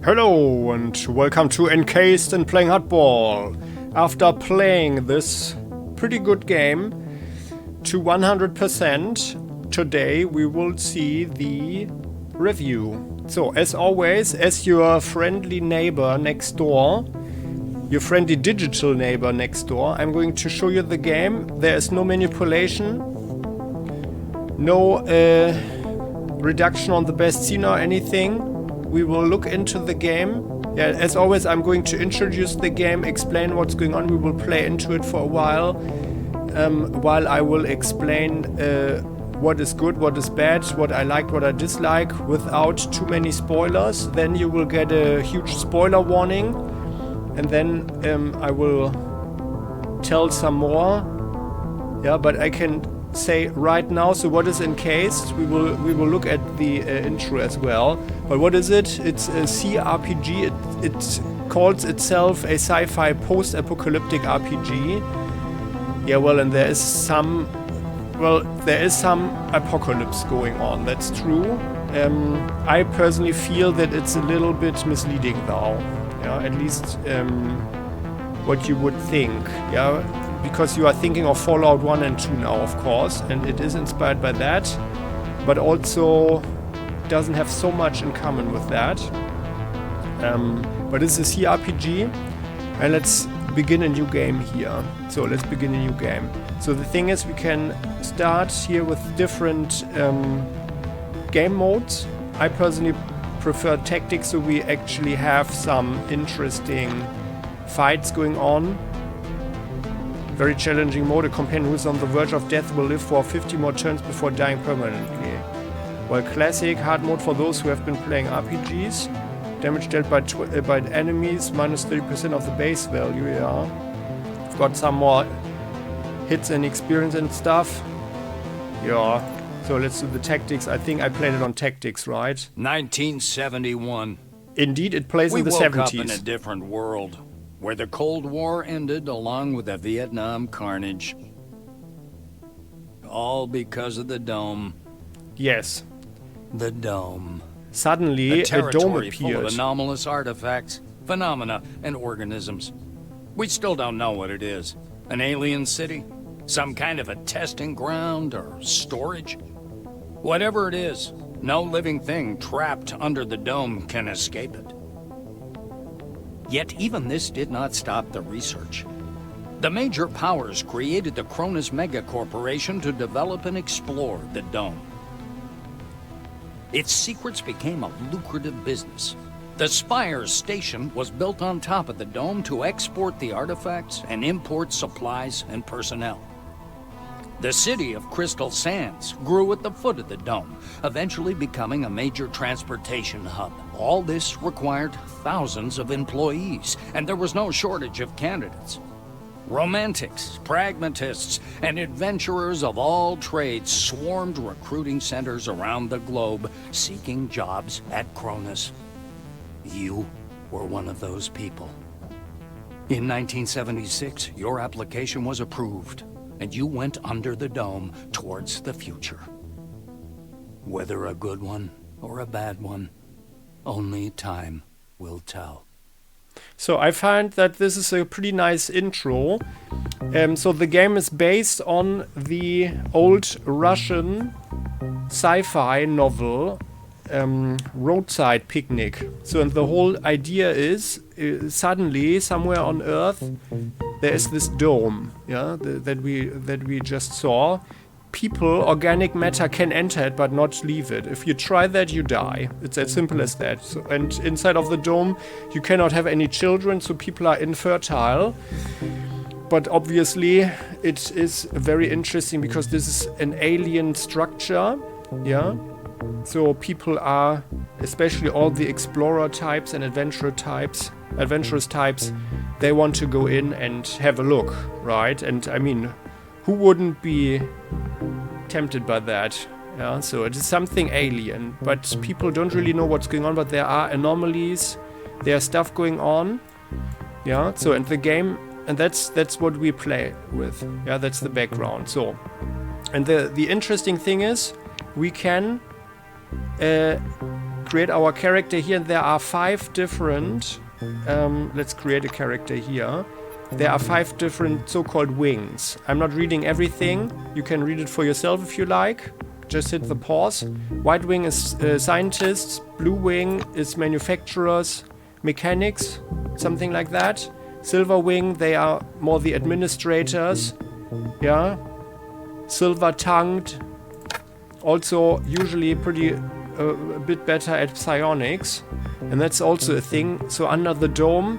Hello and welcome to Encased and Playing Hardball. After playing this pretty good game to 100%, today we will see the review. So as always, as your friendly neighbor next door, your friendly digital neighbor next door, I'm going to show you the game. There is no manipulation, no reduction on the best scene or anything. We will look into the game. Yeah, as always, I'm going to introduce the game, explain what's going on. We will play into it for a while I will explain what is good, what is bad, what I like, what I dislike, without too many spoilers. Then you will get a huge spoiler warning, and then I will tell some more. Yeah, but I can say right now, so what is Encased? We will look at the intro as well. But what is it? It's a CRPG. It calls itself a Sci-Fi Post Apocalyptic RPG. Yeah, well, and there is some apocalypse going on. That's true. I personally feel that it's a little bit misleading though. Yeah, at least what you would think. Yeah. Because you are thinking of Fallout 1 and 2 now, of course, and it is inspired by that, but also doesn't have so much in common with that. But it's a CRPG, and let's begin a new game here. So let's begin a new game. So the thing is, we can start here with different game modes. I personally prefer tactics, so we actually have some interesting fights going on. Very challenging mode. A companion who is on the verge of death will live for 50 more turns before dying permanently. While classic hard mode for those who have been playing RPGs. Damage dealt by enemies minus 30% of the base value. Yeah, I've got some more hits and experience and stuff. Yeah. So let's do the tactics. I think I played it on tactics, right? 1971. Indeed, it plays in the 70s. We woke up in a different world, where the Cold War ended along with the Vietnam carnage. All because of the dome. Yes. The dome. Suddenly, a dome appeared. Full of anomalous artifacts, phenomena, and organisms. We still don't know what it is. An alien city? Some kind of a testing ground or storage? Whatever it is, no living thing trapped under the dome can escape it. Yet even this did not stop the research. The major powers created the CRONUS megacorporation to develop and explore the dome. Its secrets became a lucrative business. The Spires station was built on top of the dome to export the artifacts and import supplies and personnel. The city of Crystal Sands grew at the foot of the dome, eventually becoming a major transportation hub. All this required thousands of employees, and there was no shortage of candidates. Romantics, pragmatists, and adventurers of all trades swarmed recruiting centers around the globe, seeking jobs at CRONUS. You were one of those people. In 1976, your application was approved, and you went under the dome towards the future. Whether a good one or a bad one, only time will tell. So I find that this is a pretty nice intro. So the game is based on the old Russian sci-fi novel Roadside Picnic. So and the whole idea is suddenly somewhere on Earth there is this dome, yeah, that we just saw. People, organic matter can enter it but not leave it. If you try that, you die. It's as simple as that. So, and inside of the dome, you cannot have any children, so people are infertile. But obviously, it is very interesting because this is an alien structure, yeah. So people are, especially all the explorer types and adventurous types, they want to go in and have a look, right? And I mean, who wouldn't be tempted by that? Yeah, so it is something alien, but people don't really know what's going on, but there are anomalies, there's stuff going on. Yeah, so and the game, and that's what we play with. Yeah, that's the background. So, and the interesting thing is we can create our character here, and there are 5 different... let's create a character here. There are 5 different so-called wings. I'm not reading everything. You can read it for yourself if you like. Just hit the pause. White wing is scientists. Blue wing is manufacturers, mechanics, something like that. Silver wing, they are more the administrators. Yeah. Silver-tongued. Also usually pretty a bit better at psionics. And that's also a thing. So under the dome,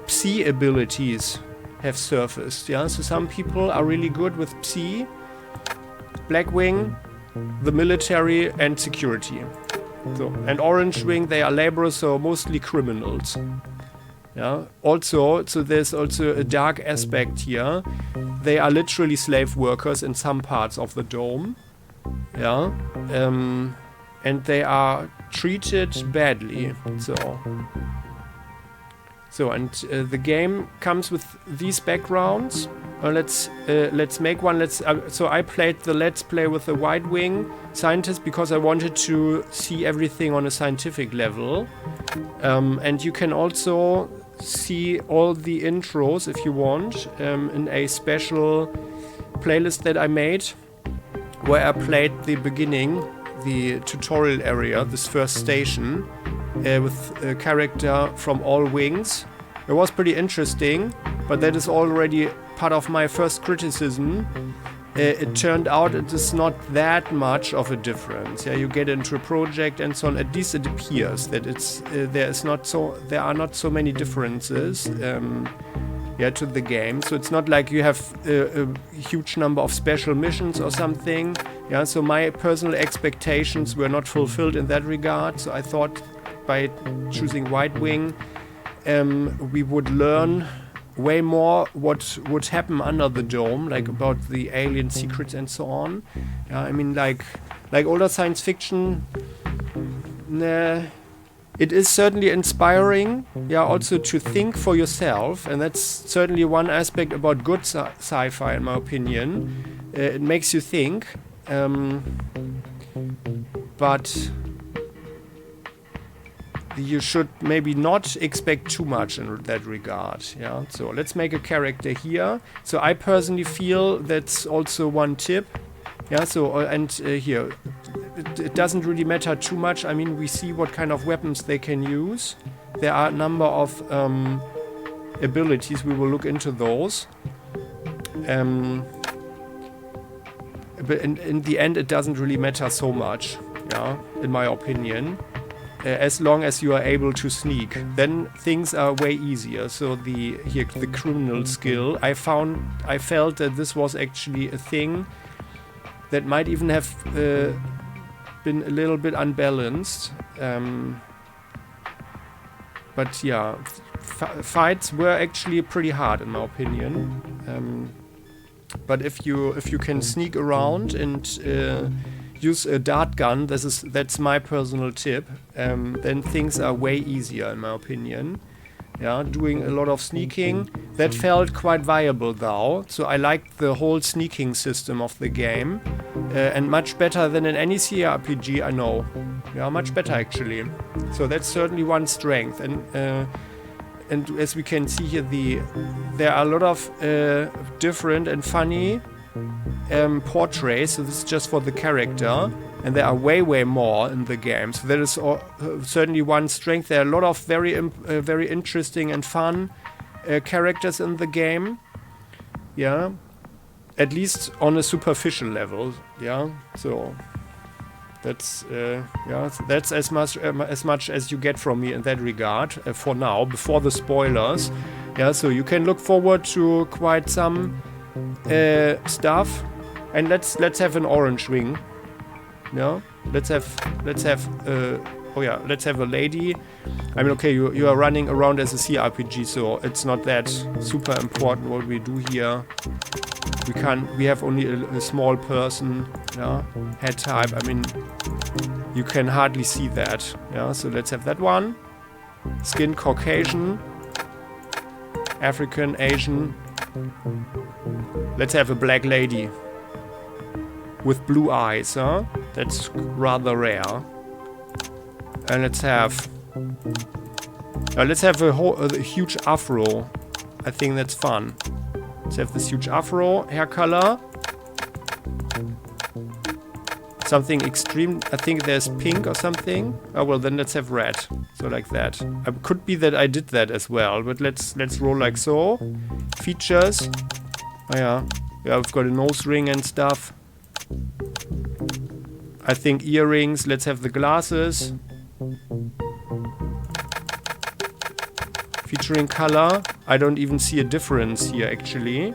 psi abilities have surfaced. Yeah. So some people are really good with psi. Black wing, the military and security. So, and orange wing, they are laborers, so mostly criminals. Yeah. Also, so there's also a dark aspect here. They are literally slave workers in some parts of the dome. Yeah. And they are treated badly. So and the game comes with these backgrounds. Let's make one. So I played the Let's Play with the White Wing scientist because I wanted to see everything on a scientific level. And you can also see all the intros if you want in a special playlist that I made, where I played the beginning, the tutorial area, this first station, with a character from all wings. It was pretty interesting, but that is already part of my first criticism. It turned out it is not that much of a difference. Yeah, you get into a project and so on. At least it appears that it's there are not so many differences. To the game. So it's not like you have a huge number of special missions or something. Yeah, so my personal expectations were not fulfilled in that regard. So I thought by choosing White Wing, we would learn way more what would happen under the dome, like about the alien secrets and so on. Yeah, I mean, like older science fiction. Nah. It is certainly inspiring, yeah, also to think for yourself, and that's certainly one aspect about good sci-fi, in my opinion. It makes you think, but you should maybe not expect too much in that regard. Yeah. So let's make a character here. So I personally feel that's also one tip. Yeah. So here. It doesn't really matter too much. I mean, we see what kind of weapons they can use. There are a number of abilities. We will look into those. But in the end, it doesn't really matter so much, yeah, in my opinion. As long as you are able to sneak, then things are way easier. So the criminal skill, I felt that this was actually a thing that might even have been a little bit unbalanced, but yeah, fights were actually pretty hard in my opinion. But if you can sneak around and use a dart gun, that's my personal tip, then things are way easier in my opinion. Yeah, doing a lot of sneaking, that felt quite viable though. So I liked the whole sneaking system of the game, and much better than in any CRPG I know. Yeah, much better actually. So that's certainly one strength. And as we can see here, there are a lot of different and funny portraits. So this is just for the character. And there are way more in the game. So that is certainly one strength. There are a lot of very interesting and fun characters in the game. Yeah, at least on a superficial level. Yeah, so that's that's as much as you get from me in that regard for now. Before the spoilers. Yeah, so you can look forward to quite some stuff. And let's have an orange wing. No, let's have a lady. I mean, okay, you are running around as a CRPG, so it's not that super important what we do here. We have only a small person, yeah, head type. I mean, you can hardly see that. Yeah, so let's have that one. Skin Caucasian, African, Asian. Let's have a black lady with blue eyes, huh? That's rather rare. And let's have a huge afro. I think that's fun. Let's have this huge afro hair color. Something extreme. I think there's pink or something. Oh well, then let's have red. So like that. Could be that I did that as well, but let's roll like so. Features. Oh yeah. Yeah, we've got a nose ring and stuff. I think earrings. Let's have the glasses. Featuring color. I don't even see a difference here actually.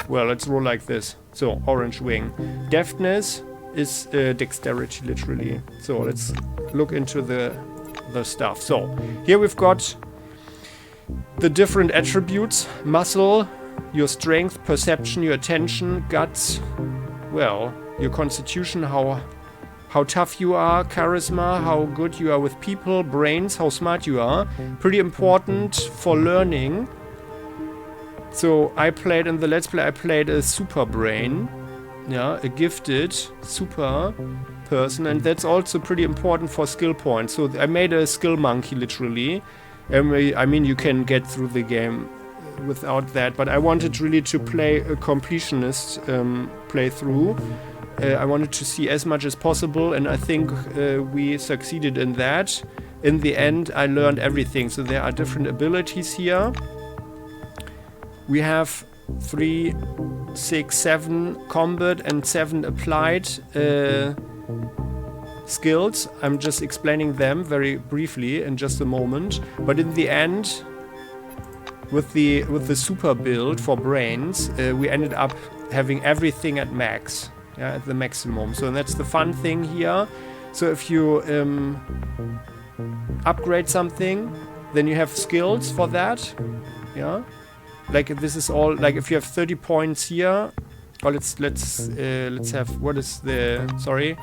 Well, let's roll like this. So, orange wing. Deftness is dexterity, literally. So, let's look into the stuff. So, here we've got the different attributes. Muscle, your strength, perception, your attention, guts. Well, your constitution, how tough you are, charisma, how good you are with people, brains, how smart you are. Pretty important for learning. So I played in the Let's Play, I played a super brain, yeah, a gifted super person, and that's also pretty important for skill points. So I made a skill monkey, literally. I mean, you can get through the game without that, but I wanted really to play a completionist playthrough. I wanted to see as much as possible, and I think we succeeded in that. In the end, I learned everything. So there are different abilities here. We have 3, 6, 7 combat and 7 applied skills. I'm just explaining them very briefly in just a moment. But in the end, with the super build for brains, we ended up having everything at max, yeah, at the maximum. So that's the fun thing here. So if you upgrade something, then you have skills for that, yeah. Like this is all, like if you have 30 points here, or let's have, what is the, sorry,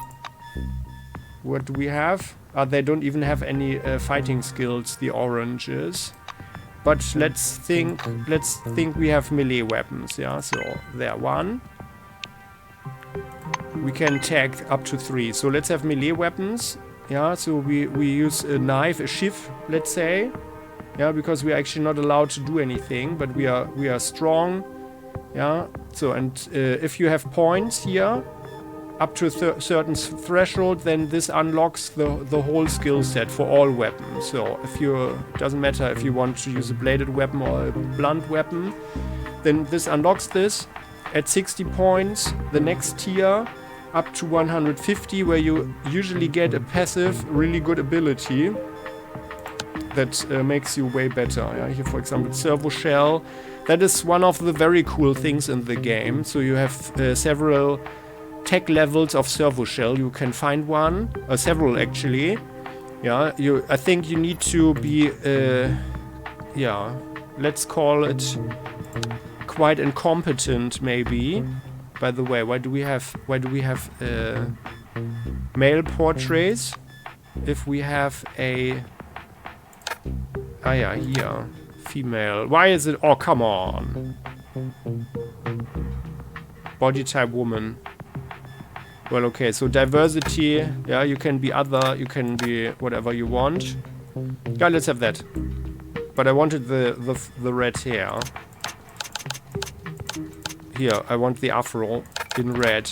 what do we have? They don't even have any fighting skills, the oranges. But let's think we have melee weapons, yeah, so there, 1. We can tag up to 3, so let's have melee weapons, yeah, so we use a knife, a shiv, let's say. Yeah, because we are actually not allowed to do anything, but we are strong. Yeah. So and if you have points here, up to a certain threshold, then this unlocks the whole skill set for all weapons. So if you doesn't matter if you want to use a bladed weapon or a blunt weapon, then this unlocks this at 60 points. The next tier up to 150, where you usually get a passive, really good ability that makes you way better. Yeah? Here, for example, servo shell. That is one of the very cool things in the game. So you have several tech levels of servo shell. You can find one, several actually. Yeah, I think you need to be, yeah, let's call it quite incompetent, maybe. By the way, why do we have male portraits if we have a yeah, here. Female. Why is it? Oh, come on. Body type woman. Well, okay, so diversity. Yeah, you can be other, you can be whatever you want. Yeah, let's have that. But I wanted the red hair. Here, I want the afro in red.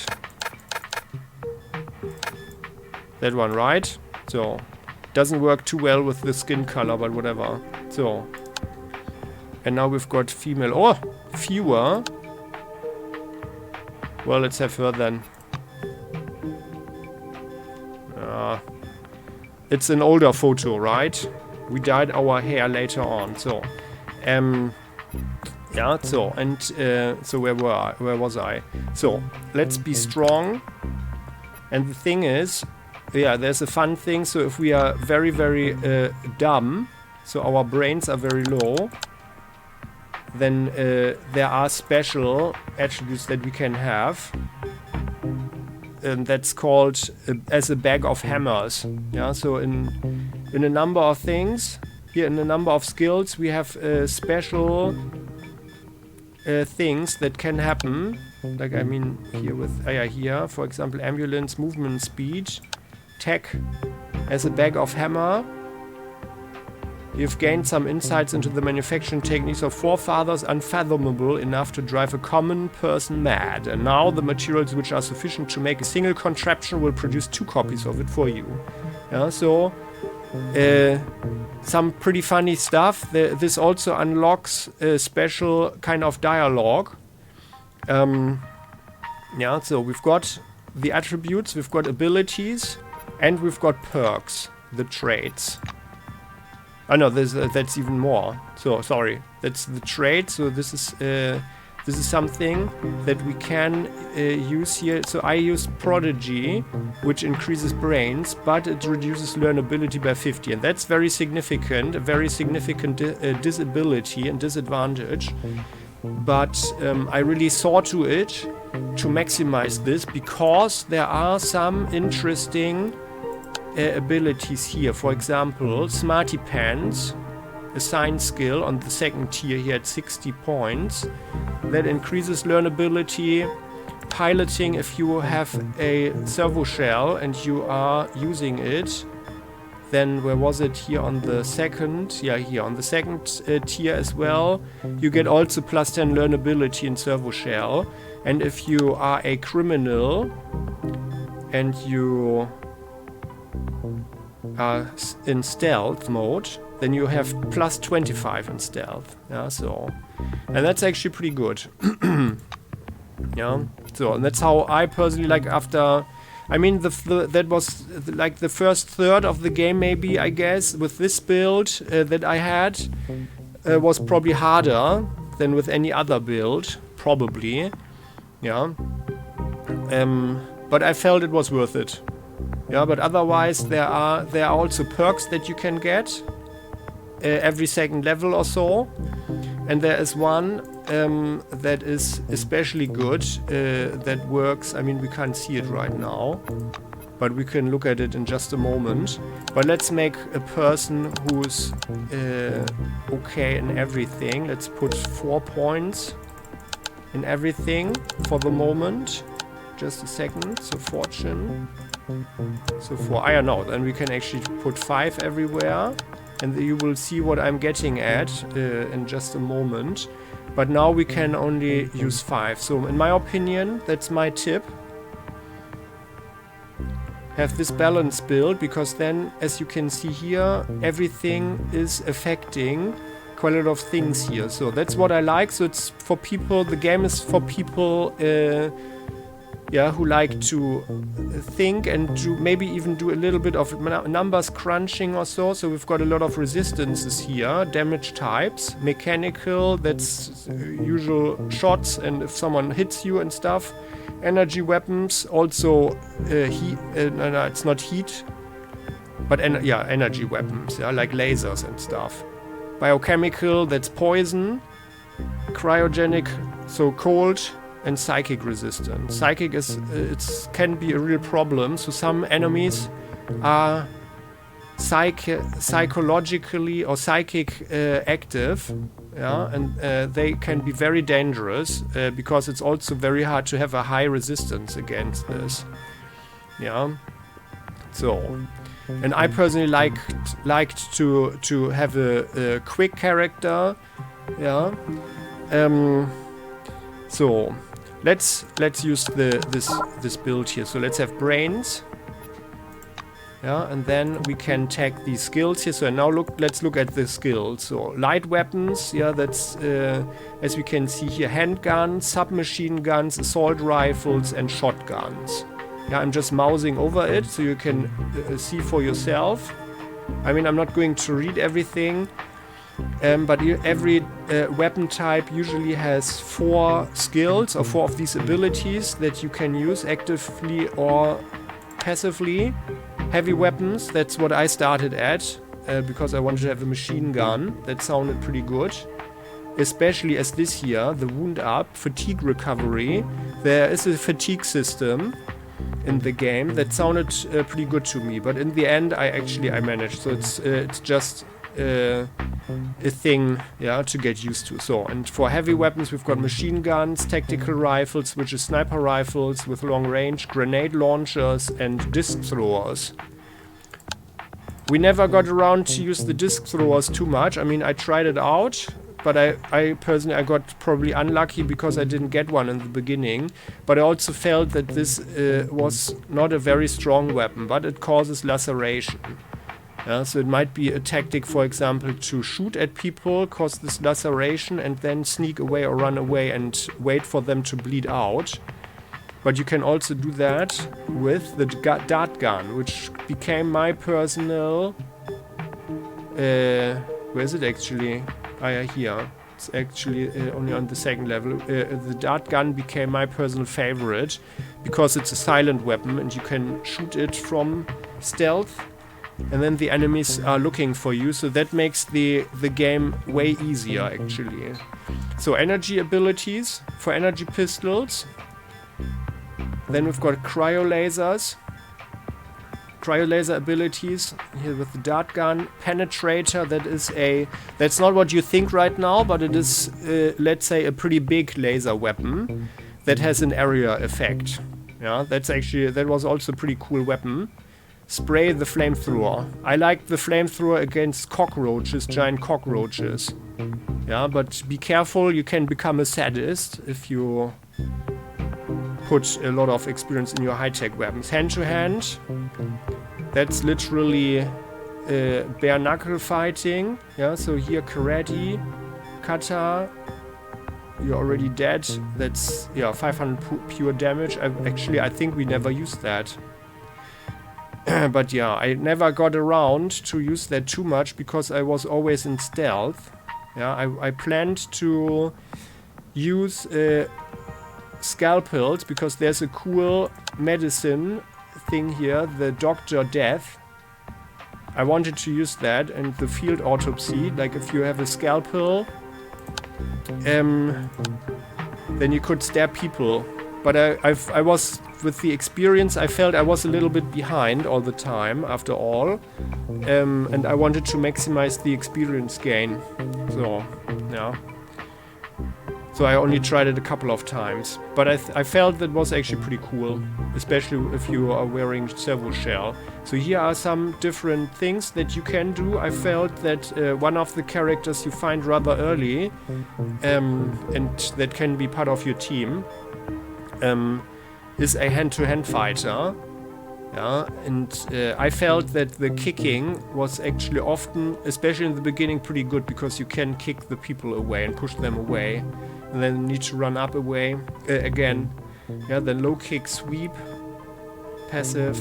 That one, right? So, doesn't work too well with the skin color, but whatever. So, and now we've got female. Oh, fewer. Well, let's have her then. It's an older photo, right? We dyed our hair later on. So, yeah. So and so where was I? So let's be strong. And the thing is, yeah, there's a fun thing. So if we are very, very dumb, so our brains are very low, then there are special attributes that we can have. And that's called as a bag of hammers. Yeah, so in a number of things, here in a number of skills, we have special things that can happen. Like, I mean, here with, here, for example, ambulance, movement, speed, tech as a bag of hammer. You've gained some insights into the manufacturing techniques of forefathers unfathomable enough to drive a common person mad. And now the materials which are sufficient to make a single contraption will produce 2 copies of it for you. Yeah, so some pretty funny stuff. This also unlocks a special kind of dialogue. Yeah, so we've got the attributes, we've got abilities, and we've got perks, the traits. Oh no, that's even more. So sorry, that's the trait. So this is something that we can use here. So I use Prodigy, which increases brains, but it reduces learnability by 50, and that's very significant. A very significant disability and disadvantage. But I really saw to it to maximize this because there are some interesting abilities here. For example, Smarty Pants, a science skill on the 2nd tier here at 60 points. That increases learnability. Piloting, if you have a servo shell and you are using it, then where was it? Here on the 2nd? Yeah, here on the 2nd tier as well. You get also plus 10 learnability in servo shell. And if you are a criminal and you in stealth mode, then you have plus 25 in stealth. Yeah, so, and that's actually pretty good. Yeah, so, and that's how I personally like after. I mean, that was like the first third of the game, maybe, I guess, with this build that I had was probably harder than with any other build, probably. Yeah. But I felt it was worth it. Yeah, but otherwise there are also perks that you can get every 2nd level or so, and there is one that is especially good that works. I mean, we can't see it right now, but we can look at it in just a moment. But let's make a person who's okay in everything. Let's put 4 points in everything for the moment. Just a second. So fortune. So for, I don't know, then we can actually put 5 everywhere, and you will see what I'm getting at in just a moment. But now we can only use 5. So in my opinion, that's my tip. Have this balance build, because then, as you can see here, everything is affecting quite a lot of things here. So that's what I like. So it's for people, the game is for people who like to think and to maybe even do a little bit of numbers crunching or so. So we've got a lot of resistances here, damage types, mechanical, that's usual shots and if someone hits you and stuff. Energy weapons, also heat, no, it's not heat, but energy weapons, like lasers and stuff. Biochemical, that's poison. Cryogenic, so cold. And psychic resistance. Psychic is can be a real problem. So some enemies are psychologically or psychic active, and they can be very dangerous because it's also very hard to have a high resistance against this. Yeah. So, and I personally liked to have a quick character. Yeah. So let's use this build here. So let's have brains. Yeah, and then we can tag these skills here. So now let's look at the skills. So light weapons, that's as we can see here, handguns, submachine guns, assault rifles, and shotguns. Yeah, I'm just mousing over it so you can see for yourself. I mean, I'm not going to read everything. But every weapon type usually has 4 skills or 4 of these abilities that you can use actively or passively. Heavy weapons, that's what I started at because I wanted to have a machine gun. That sounded pretty good. Especially as this here, the wound up, fatigue recovery. There is a fatigue system in the game that sounded pretty good to me. But in the end, I managed. So it's just a thing, yeah, to get used to. So, and for heavy weapons, we've got machine guns, tactical rifles, which is sniper rifles with long range, grenade launchers, and disc throwers. We never got around to use the disc throwers too much. I mean, I tried it out, but I personally, I got probably unlucky because I didn't get one in the beginning. But I also felt that this was not a very strong weapon, but it causes laceration. Yeah, so it might be a tactic, for example, to shoot at people, cause this laceration, and then sneak away or run away and wait for them to bleed out. But you can also do that with the dart gun, which became my personal... where is it actually? Here. It's actually only on the second level. The dart gun became my personal favorite because it's a silent weapon and you can shoot it from stealth, and then the enemies are looking for you, so that makes the game way easier actually. So energy abilities for energy pistols. Then we've got cryo lasers. Cryo laser abilities here with the dart gun. Penetrator, that's not what you think right now, but it is, let's say, a pretty big laser weapon that has an area effect. Yeah, that was also a pretty cool weapon. Spray the flamethrower. I like the flamethrower against cockroaches, giant cockroaches. Yeah, but be careful, you can become a sadist if you put a lot of experience in your high-tech weapons. Hand-to-hand, that's literally bare-knuckle fighting. Yeah, so here karate, kata, you're already dead. That's 500 pure damage. I think we never used that. But yeah, I never got around to use that too much because I was always in stealth. Yeah, I planned to use scalpels because there's a cool medicine thing here, the Dr. Death. I wanted to use that, and the field autopsy, like if you have a scalpel, then you could stab people. But I was, with the experience, I felt I was a little bit behind all the time after all, and I wanted to maximize the experience gain. So, yeah. So I only tried it a couple of times, but I felt that was actually pretty cool, especially if you are wearing servo shell. So here are some different things that you can do. I felt that one of the characters you find rather early, and that can be part of your team, is a hand-to-hand fighter. Yeah, and I felt that the kicking was actually often, especially in the beginning, pretty good because you can kick the people away and push them away. And then you need to run up away again. Yeah, then low kick, sweep, passive.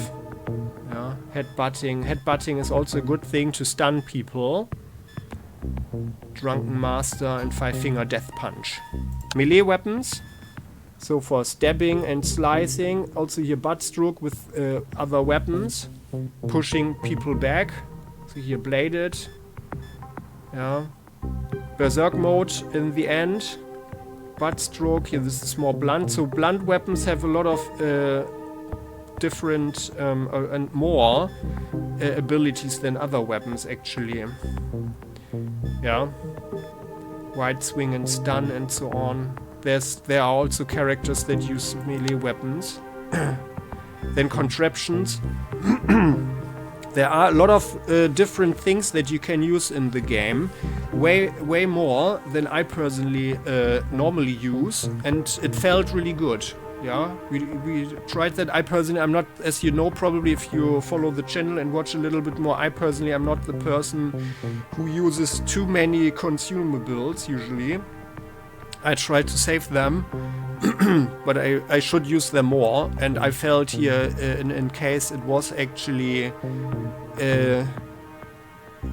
Yeah, headbutting. Headbutting is also a good thing to stun people. Drunken Master and Five-Finger Death Punch. Melee weapons. So for stabbing and slicing. Also here butt stroke with other weapons. Pushing people back. So here bladed. Yeah. Berserk mode in the end. Butt stroke, here this is more blunt. So blunt weapons have a lot of different and more abilities than other weapons actually. Yeah. Wide swing and stun and so on. There are also characters that use melee weapons. Then contraptions. There are a lot of different things that you can use in the game. Way more than I personally normally use, and it felt really good. Yeah, we tried that. I personally, I'm not, as you know, probably if you follow the channel and watch a little bit more, I personally am not the person who uses too many consumables usually. I try to save them, but I should use them more, and I felt here in case it was actually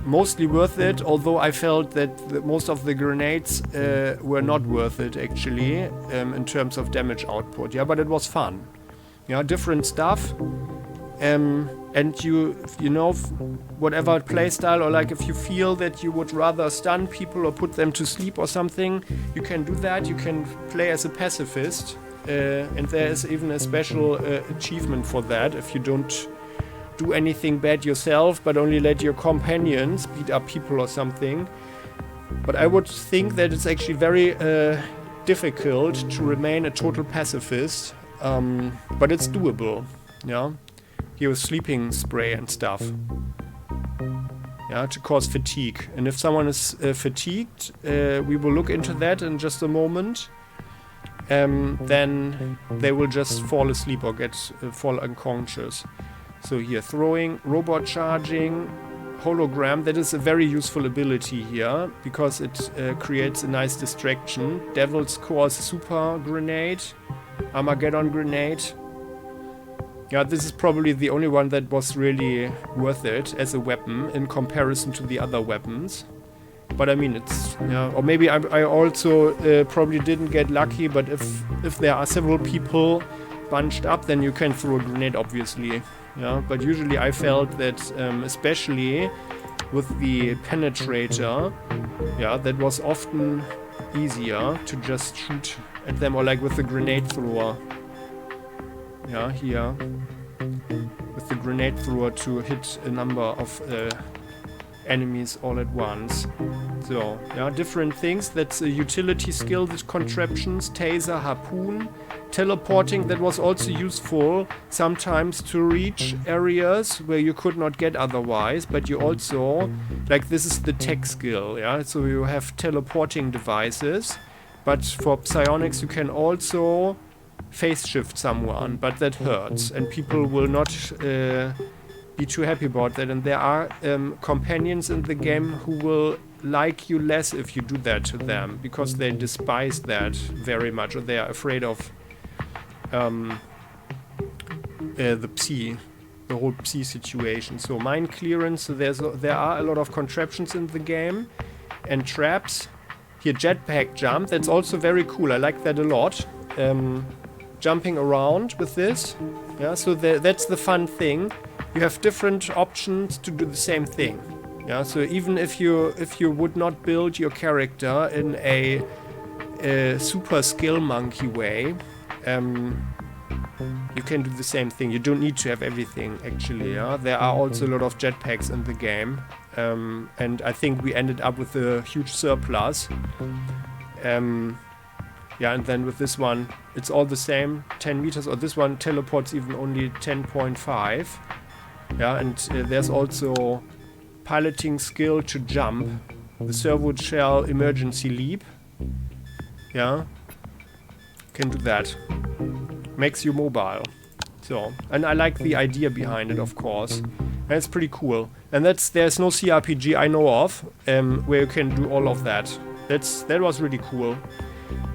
mostly worth it, although I felt that most of the grenades were not worth it actually in terms of damage output. Yeah, but it was fun. Yeah, different stuff. And you know, whatever playstyle, or like if you feel that you would rather stun people or put them to sleep or something, you can do that. You can play as a pacifist, and there is even a special achievement for that if you don't do anything bad yourself, but only let your companions beat up people or something. But I would think that it's actually very difficult to remain a total pacifist, but it's doable. Yeah, here with sleeping spray and stuff. Yeah, to cause fatigue. And if someone is fatigued, we will look into that in just a moment. Then they will just fall asleep or fall unconscious. So here, throwing, robot charging, hologram. That is a very useful ability here because it creates a nice distraction. Devil's Core's super grenade, Armageddon grenade. Yeah, this is probably the only one that was really worth it as a weapon in comparison to the other weapons. But I mean, it's, yeah, or maybe I also probably didn't get lucky, but if there are several people bunched up, then you can throw a grenade, obviously. Yeah, but usually I felt that, especially with the penetrator, yeah, that was often easier to just shoot at them, or like with the grenade thrower. Yeah, here with the grenade thrower to hit a number of enemies all at once. So, yeah, different things. That's a utility skill, these contraptions. Taser, harpoon, teleporting. That was also useful sometimes to reach areas where you could not get otherwise, but you also, like, this is the tech skill, yeah? So you have teleporting devices, but for psionics you can also phase shift someone, but that hurts, and people will not be too happy about that. And there are companions in the game who will like you less if you do that to them, because they despise that very much, or they are afraid of the psi, the whole psi situation. So mine clearance, so there are a lot of contraptions in the game, and traps. Here, jetpack jump, that's also very cool, I like that a lot. Jumping around with this, yeah, so that's the fun thing. You have different options to do the same thing. Yeah, so even if you would not build your character in a super skill monkey way, you can do the same thing. You don't need to have everything, actually. Yeah, there are also a lot of jetpacks in the game, and I think we ended up with a huge surplus. Yeah, and then with this one, it's all the same, 10 meters, or this one teleports even only 10.5. Yeah, and there's also piloting skill to jump, the servo shell emergency leap. Yeah, can do that. Makes you mobile. So, and I like the idea behind it, of course. And it's pretty cool. And there's no CRPG I know of where you can do all of that. That was really cool.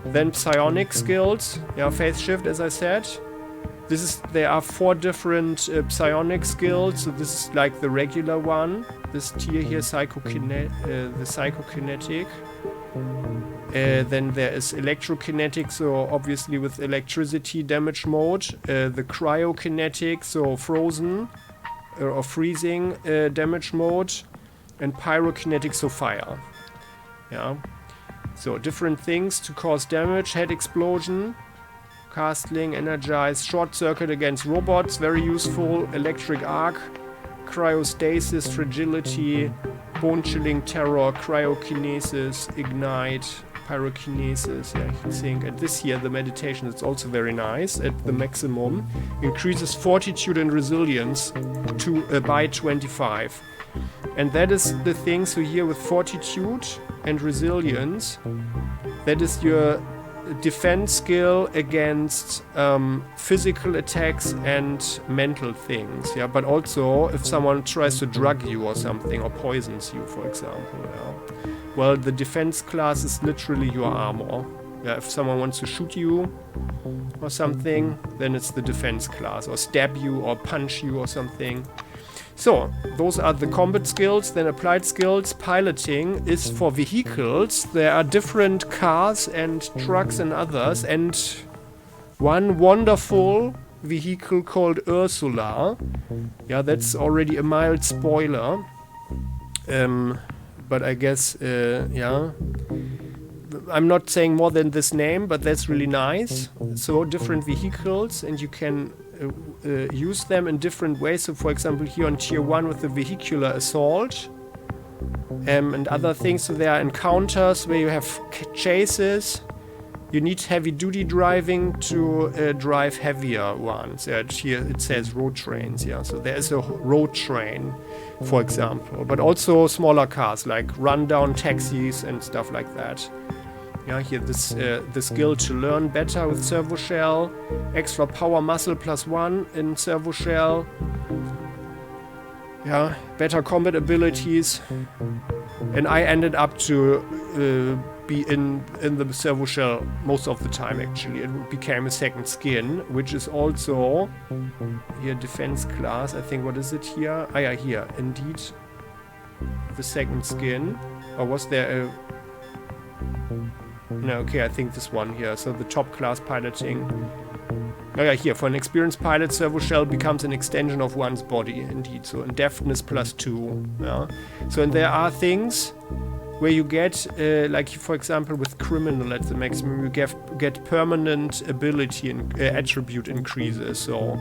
Then psionic skills, yeah, phase shift, as I said. There are 4 different psionic skills. So this is like the regular one. This tier here, the psychokinetic. Then there is electrokinetic, so obviously with electricity damage mode. The cryokinetic, so frozen or freezing damage mode. And pyrokinetic, so fire. Yeah. So different things to cause damage. Head explosion, castling, energize, short circuit against robots, very useful. Electric arc, cryostasis, fragility, bone chilling terror, cryokinesis, ignite, pyrokinesis, yeah, heat sink. And this here, the meditation, is also very nice at the maximum. Increases fortitude and resilience by 25. And that is the thing. So here with fortitude and resilience, that is your defense skill against physical attacks and mental things. Yeah, but also if someone tries to drug you or something, or poisons you, for example. Yeah. Well, the defense class is literally your armor. Yeah, if someone wants to shoot you or something, then it's the defense class, or stab you or punch you or something. So, those are the combat skills. Then applied skills. Piloting is for vehicles. There are different cars and trucks and others, and one wonderful vehicle called Ursula. Yeah, that's already a mild spoiler. But I guess, yeah. I'm not saying more than this name, but that's really nice. So different vehicles, and you can use them in different ways. So for example, here on tier 1 with the vehicular assault and other things. So there are encounters where you have chases. You need heavy-duty driving to drive heavier ones. Here it says road trains. Yeah, so there is a road train, for example, but also smaller cars like rundown taxis and stuff like that. Yeah, here this the skill to learn better with servo shell, extra power muscle +1 in servo shell. Yeah, better combat abilities, and I ended up to be in the servo shell most of the time. Actually, it became a second skin, which is also here defense class. I think, what is it here? Ah, yeah, here indeed the second skin. Or was there a? No, okay, I think this one here. So the top class piloting. Oh yeah, here, for an experienced pilot, servo shell becomes an extension of one's body, indeed. So in deftness +2. Yeah. So and there are things where you get, like for example with criminal at the maximum, you get permanent ability and attribute increases. So,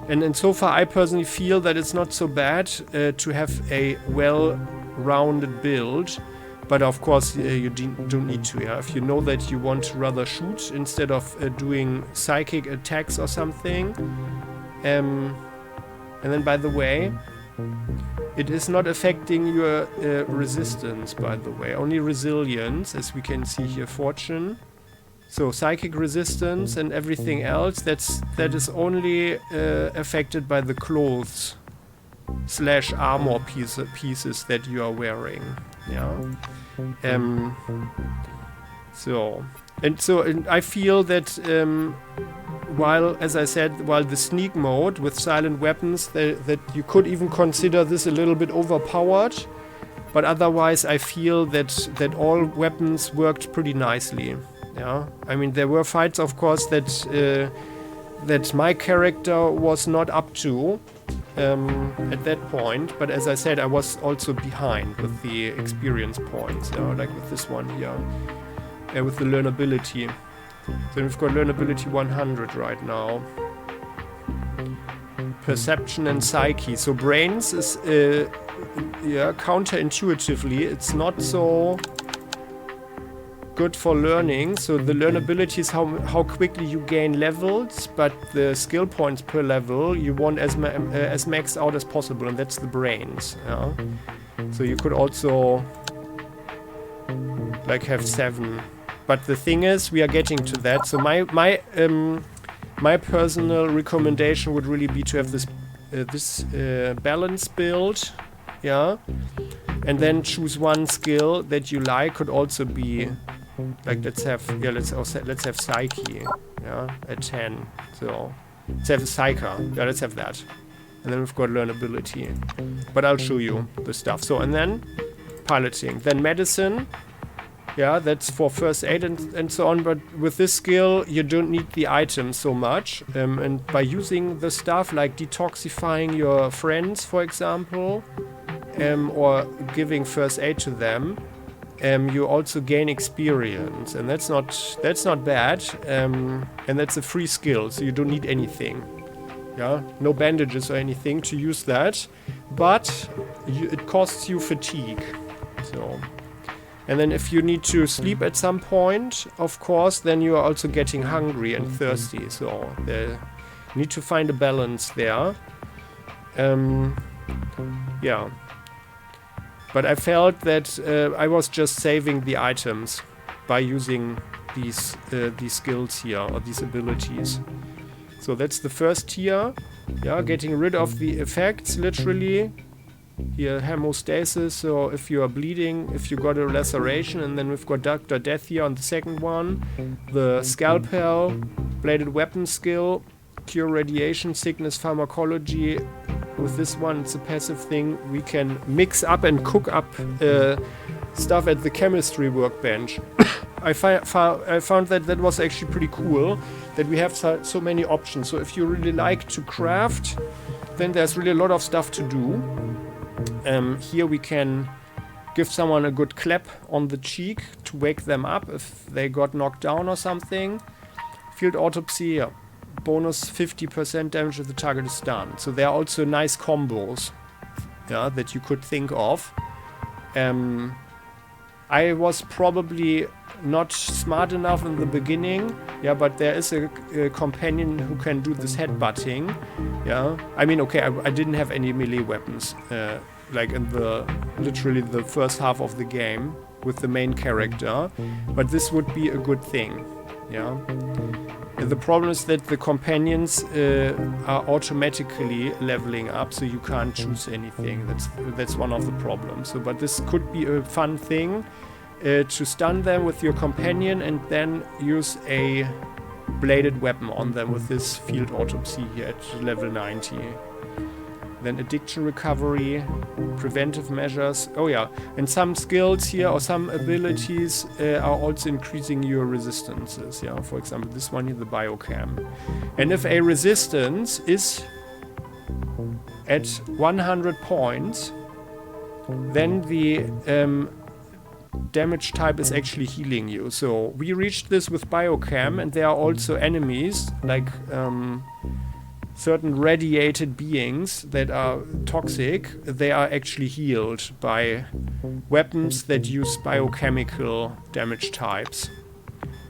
and so far I personally feel that it's not so bad to have a well-rounded build. But of course, you don't need to. Yeah? If you know that you want to rather shoot instead of doing psychic attacks or something. And then, by the way, it is not affecting your resistance, by the way. Only resilience, as we can see here, fortune. So psychic resistance and everything else, that is only affected by the clothes / armor pieces that you are wearing. Yeah. So I feel that while, as I said, while the sneak mode with silent weapons, that you could even consider this a little bit overpowered, but otherwise I feel that all weapons worked pretty nicely. Yeah. I mean, there were fights, of course, that my character was not up to. At that point, but as I said, I was also behind with the experience points, like with this one here, with the learnability. So we've got learnability 100 right now. Perception and psyche. So brains is, counterintuitively, it's not so good for learning. So the learnability is how quickly you gain levels, but the skill points per level you want as maxed out as possible, and that's the brains. Yeah? So you could also like have 7, but the thing is, we are getting to that. So my personal recommendation would really be to have this balance build, yeah, and then choose one skill that you like. Could also be like, let's have psyche, yeah, at 10. So let's have psyche, yeah, let's have that, and then we've got learnability. But I'll show you the stuff. So and then piloting, then medicine, yeah, that's for first aid and so on. But with this skill, you don't need the items so much, and by using the stuff like detoxifying your friends, for example, or giving first aid to them. You also gain experience, and that's not bad, and that's a free skill, so you don't need anything. Yeah, no bandages or anything to use that, but it costs you fatigue. So, and then if you need to sleep at some point, of course, then you are also getting hungry and thirsty. So you need to find a balance there. Yeah. But I felt that I was just saving the items by using these skills here, or these abilities. So that's the first tier. Yeah, getting rid of the effects, literally. Here, hemostasis, so if you are bleeding, if you got a laceration, and then we've got Dr. Death here on the second one. The scalpel, bladed weapon skill, cure radiation, sickness, pharmacology. With this one, it's a passive thing. We can mix up and cook up stuff at the chemistry workbench. I found that was actually pretty cool, that we have so many options. So if you really like to craft, then there's really a lot of stuff to do. Here we can give someone a good clap on the cheek to wake them up if they got knocked down or something. Field autopsy, yeah. bonus 50% damage if the target is stunned. So there are also nice combos, yeah, that you could think of. I was probably not smart enough in the beginning, yeah, but there is a companion who can do this headbutting, yeah. I mean, okay, I didn't have any melee weapons, like in literally the first half of the game with the main character, but this would be a good thing, yeah. The problem is that the companions are automatically leveling up, so you can't choose anything. That's one of the problems. So, but this could be a fun thing to stun them with your companion and then use a bladed weapon on them with this field autopsy here at level 90. Then addiction recovery, preventive measures. Oh yeah, and some skills here or some abilities are also increasing your resistances. Yeah, for example, this one here, the biochem. And if a resistance is at 100 points, then the damage type is actually healing you. So we reached this with biochem, and there are also enemies like certain radiated beings that are toxic. They are actually healed by weapons that use biochemical damage types.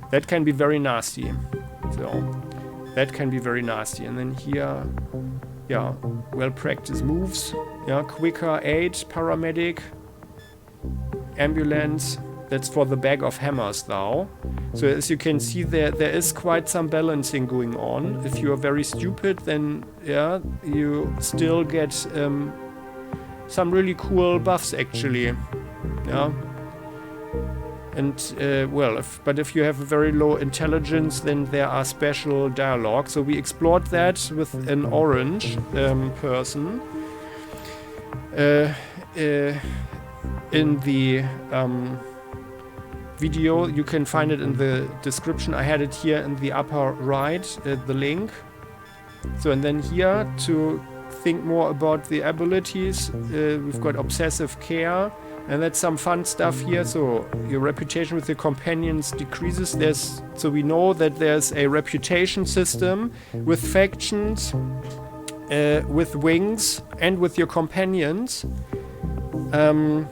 That can be very nasty. So that can be very nasty. And then here, yeah, well-practiced moves. Yeah, quicker aid, paramedic, ambulance. That's for the bag of hammers now. So as you can see, there is quite some balancing going on. If you are very stupid, then yeah, you still get some really cool buffs actually. Yeah. And well, if you have a very low intelligence, then there are special dialogue. So we explored that with an orange person in the video. You can find it in the description. I had it here in the upper right, the link. So, and then here to think more about the abilities, we've got obsessive care, and that's some fun stuff here. So your reputation with your companions decreases. So we know that there's a reputation system with factions, with wings, and with your companions. And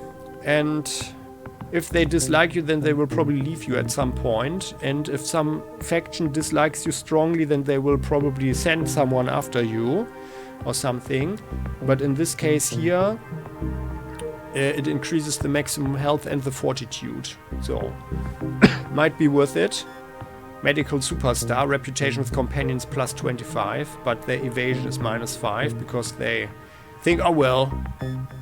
if they dislike you, then they will probably leave you at some point. And if some faction dislikes you strongly, then they will probably send someone after you or something. But in this case here, it increases the maximum health and the fortitude. So, might be worth it. Medical superstar, reputation with companions plus 25, but their evasion is minus 5 because they think, oh well,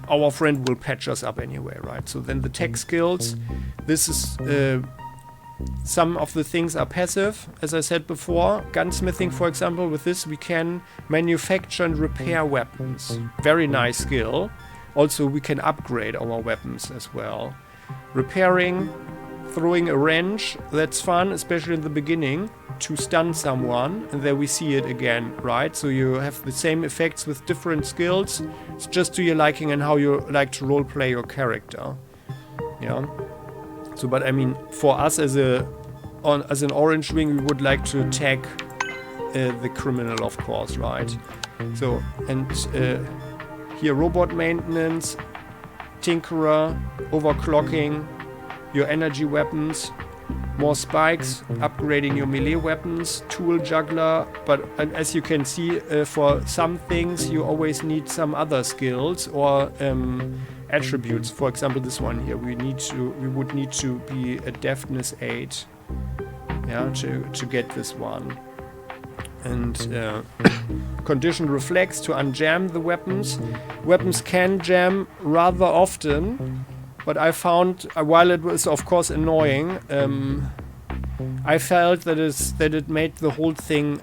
our friend will patch us up anyway, right? So then the tech skills, this is, some of the things are passive, as I said before. Gunsmithing, for example, with this we can manufacture and repair weapons. Very nice skill. Also, we can upgrade our weapons as well. Repairing, throwing a wrench, that's fun, especially in the beginning, to stun someone, and there we see it again, right? So you have the same effects with different skills. It's just to your liking and how you like to roleplay your character. Yeah. So, but I mean, for us as an orange wing, we would like to tag the criminal, of course, right? So, and here robot maintenance, tinkerer, overclocking, your energy weapons, more spikes, upgrading your melee weapons, tool juggler, but as you can see, for some things you always need some other skills or attributes. For example, this one here, we would need to be a deafness 8, yeah, to get this one. And conditioned reflex to unjam the weapons. Weapons can jam rather often, but I found, while it was of course annoying, I felt that it made the whole thing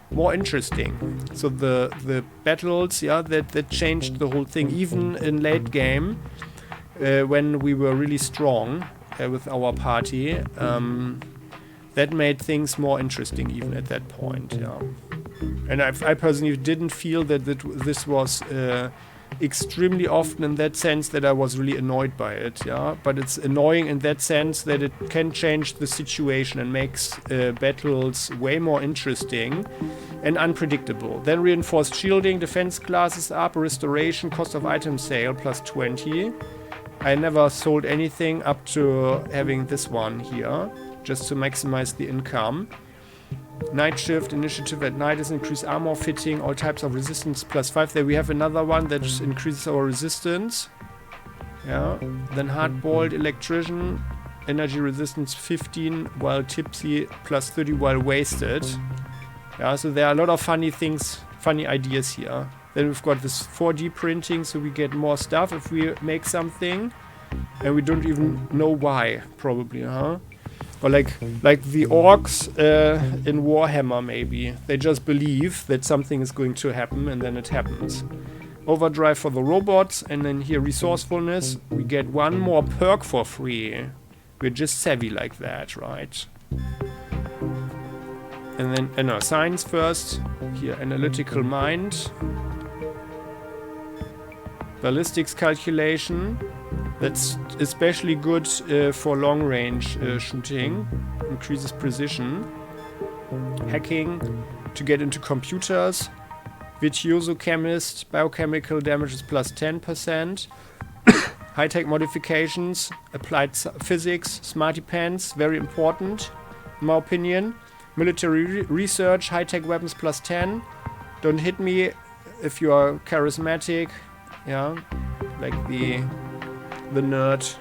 more interesting. So the battles, yeah, that changed the whole thing. Even in late game, when we were really strong with our party, that made things more interesting even at that point. Yeah, and I personally didn't feel that this was extremely often in that sense that I was really annoyed by it, yeah. But it's annoying in that sense that it can change the situation and makes battles way more interesting and unpredictable. Then reinforced shielding, defense classes up, restoration, cost of item sale plus 20. I never sold anything up to having this one here, just to maximize the income. Night shift, initiative at night is increased armor fitting, all types of resistance plus 5. There we have another one that just increases our resistance. Yeah. Then hard-boiled electrician, energy resistance 15 while tipsy, plus 30 while wasted. Yeah, so there are a lot of funny things, funny ideas here. Then we've got this 4D printing, so we get more stuff if we make something. And we don't even know why, probably, huh? Or like the orcs in Warhammer, maybe. They just believe that something is going to happen, and then it happens. Overdrive for the robots, and then here resourcefulness. We get one more perk for free. We're just savvy like that, right? And then, science first. Here, analytical mind. Ballistics calculation. That's especially good for long-range shooting. Increases precision. Hacking to get into computers. Virtuoso chemist. Biochemical damages plus 10%. High-tech modifications. Applied physics. Smarty pants. Very important, in my opinion. Military research. High-tech weapons plus 10. Don't hit me if you are charismatic. Yeah, like the nerd.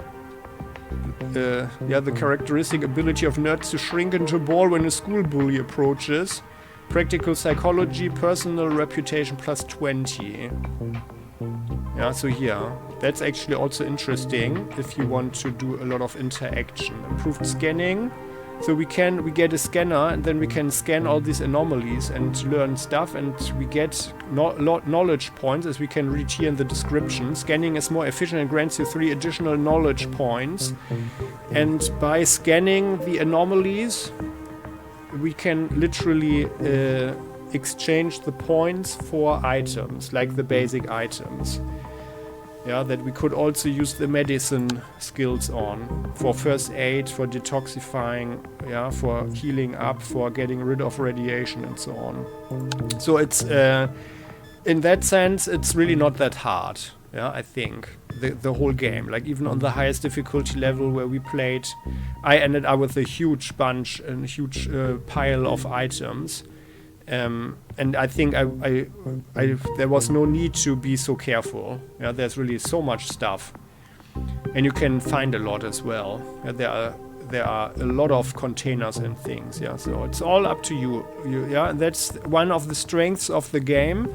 The characteristic ability of nerds to shrink into a ball when a school bully approaches. Practical psychology, personal reputation plus 20. Yeah, so here. That's actually also interesting if you want to do a lot of interaction. Improved scanning. So we get a scanner, and then we can scan all these anomalies and learn stuff, and we get knowledge points, as we can read here in the description. Scanning is more efficient and grants you 3 additional knowledge points. And by scanning the anomalies, we can literally exchange the points for items, like the basic items. Yeah, that we could also use the medicine skills on for first aid, for detoxifying, yeah, for healing up, for getting rid of radiation and so on. So it's in that sense, it's really not that hard. Yeah, I think the whole game, like even on the highest difficulty level where we played, I ended up with a huge bunch and a huge pile of items. And I think there was no need to be so careful. Yeah, there's really so much stuff, and you can find a lot as well. Yeah, there are a lot of containers and things. Yeah, so it's all up to you. Yeah, and that's one of the strengths of the game.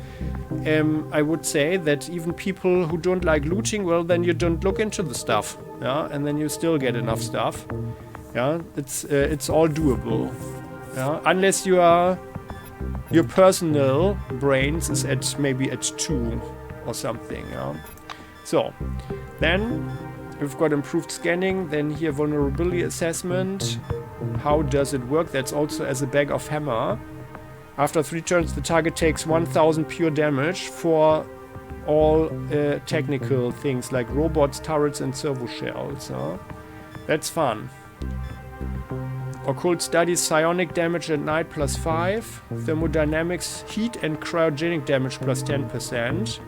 I would say that even people who don't like looting, well, then you don't look into the stuff. Yeah, and then you still get enough stuff. Yeah, it's all doable. Yeah, unless your personal brains is maybe at 2 or something. Yeah? So, then we've got improved scanning. Then here vulnerability assessment. How does it work? That's also as a bag of hammer. After 3 turns, the target takes 1000 pure damage for all technical things like robots, turrets, and servo shells. That's fun. Occult studies, psionic damage at night plus 5. Thermodynamics, heat and cryogenic damage plus 10%.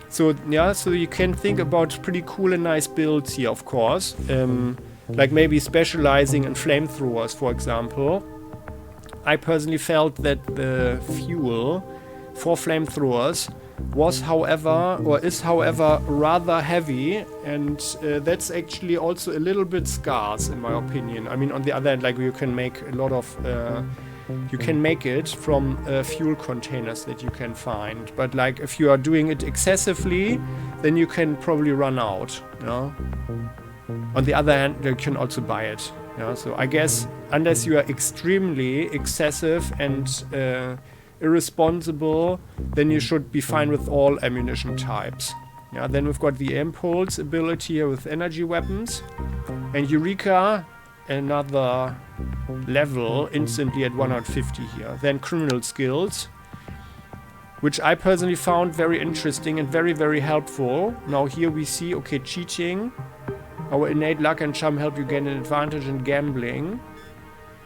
So, yeah, so you can think about pretty cool and nice builds here, of course. Like maybe specializing in flamethrowers, for example. I personally felt that the fuel for flamethrowers was, however, rather heavy, and that's actually also a little bit scarce, in my opinion. I mean, on the other hand, like you can make a lot of, you can make it from fuel containers that you can find. But like if you are doing it excessively, then you can probably run out. You know? On the other hand, you can also buy it. You know? So I guess unless you are extremely excessive and irresponsible, then you should be fine with all ammunition types. Yeah, then we've got the impulse ability here with energy weapons. And Eureka, another level instantly at 150 here. Then criminal skills. which I personally found very interesting and very, very helpful. Now here we see, okay, cheating. Our innate luck and charm help you gain an advantage in gambling.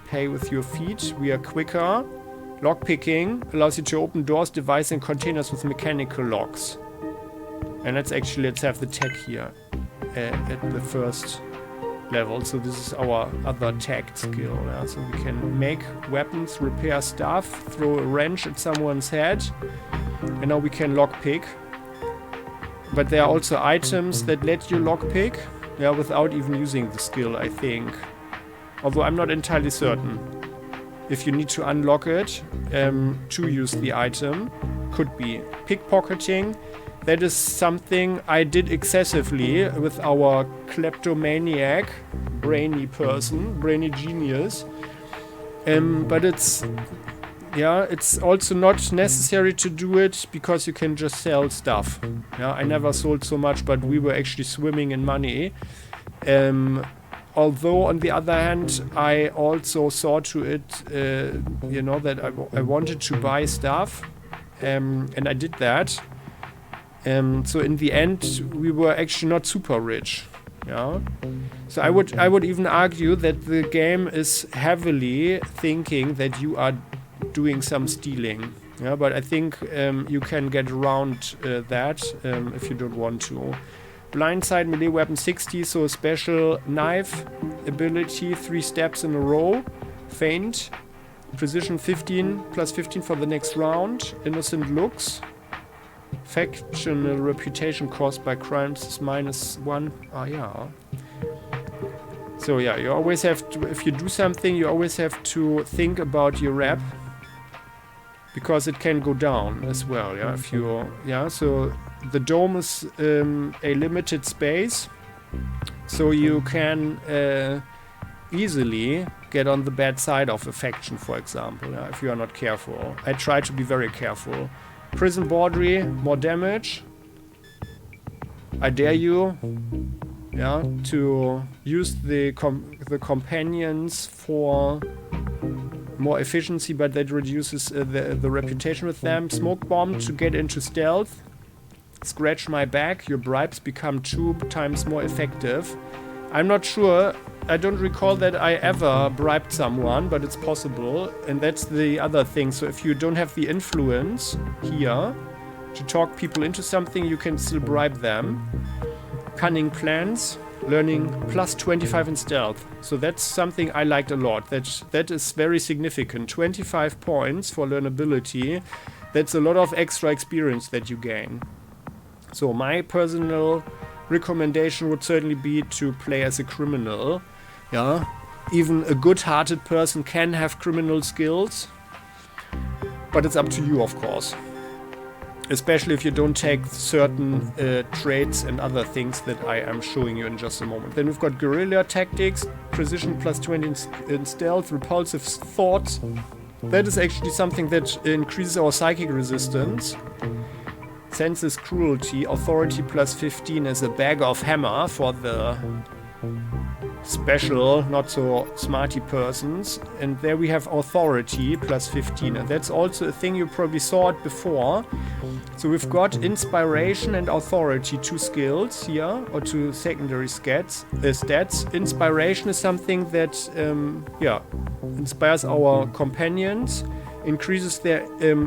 Pay with your feet. We are quicker. Lockpicking allows you to open doors, devices, and containers with mechanical locks. And let's have the tech here at the first level. So this is our other tech skill. Yeah? So we can make weapons, repair stuff, throw a wrench at someone's head. And now we can lockpick. But there are also items that let you lockpick, yeah, without even using the skill, I think. Although I'm not entirely certain. If you need to unlock it to use the item, could be. Pickpocketing, that is something I did excessively with our kleptomaniac, brainy genius. But it's also not necessary to do it because you can just sell stuff. Yeah, I never sold so much, but we were actually swimming in money. Although, on the other hand, I also saw to it, that I wanted to buy stuff, and I did that. So in the end, we were actually not super rich. Yeah. So I would even argue that the game is heavily thinking that you are doing some stealing. Yeah, but I think you can get around that if you don't want to. Blindside, melee weapon 60, so a special knife ability, 3 steps in a row. Feint, precision 15, plus 15 for the next round. Innocent looks. Factional reputation caused by crimes is -1. Ah, yeah. So yeah, you always have to, if you do something, you always have to think about your rep. Because it can go down as well, yeah. If you, so the dome is a limited space, so you can easily get on the bad side of a faction, for example, if you are not careful. I try to be very careful. Prison Bawdry, more damage. I dare you, to use the companions for more efficiency, but that reduces the reputation with them. Smoke bomb to get into stealth. Scratch my back. Your bribes become 2 times more effective. I'm not sure. I don't recall that I ever bribed someone, but it's possible. And that's the other thing. So if you don't have the influence here to talk people into something, you can still bribe them. Cunning plans. Learning plus 25 in stealth. So that's something I liked a lot. That is very significant. 25 points for learnability. That's a lot of extra experience that you gain. So my personal recommendation would certainly be to play as a criminal. Yeah. Even a good-hearted person can have criminal skills. But it's up to you, of course. Especially if you don't take certain traits and other things that I am showing you in just a moment. Then we've got guerrilla tactics, precision plus 20 in stealth, repulsive thoughts. That is actually something that increases our psychic resistance. Senses cruelty, authority plus 15 as a bag of hammer for the special, not so smarty persons. And there we have authority plus 15, and that's also a thing you probably saw it before. So we've got inspiration and authority, 2 skills here, or 2 secondary stats. Inspiration is something that inspires our companions, increases their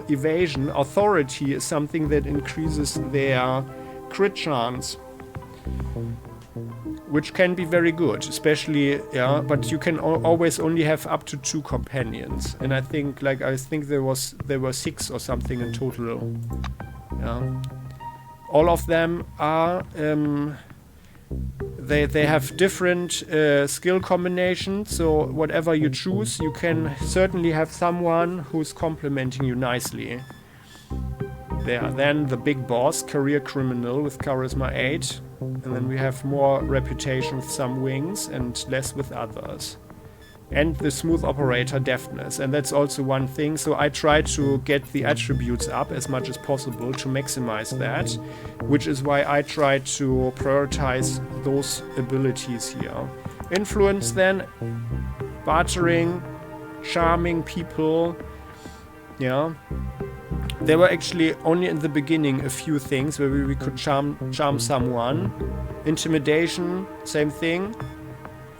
evasion. Authority is something that increases their crit chance, which can be very good, especially, but you can always only have up to 2 companions. And I think there were 6 or something in total. Yeah. All of them are, they have different skill combinations, so whatever you choose, you can certainly have someone who's complementing you nicely. There, then the big boss, career criminal with charisma 8. And then we have more reputation with some wings and less with others. And the smooth operator, deftness. And that's also one thing. So I try to get the attributes up as much as possible to maximize that. Which is why I try to prioritize those abilities here. Influence then. Bartering. Charming people. Yeah. There were actually only in the beginning a few things where we could charm someone. Intimidation, same thing.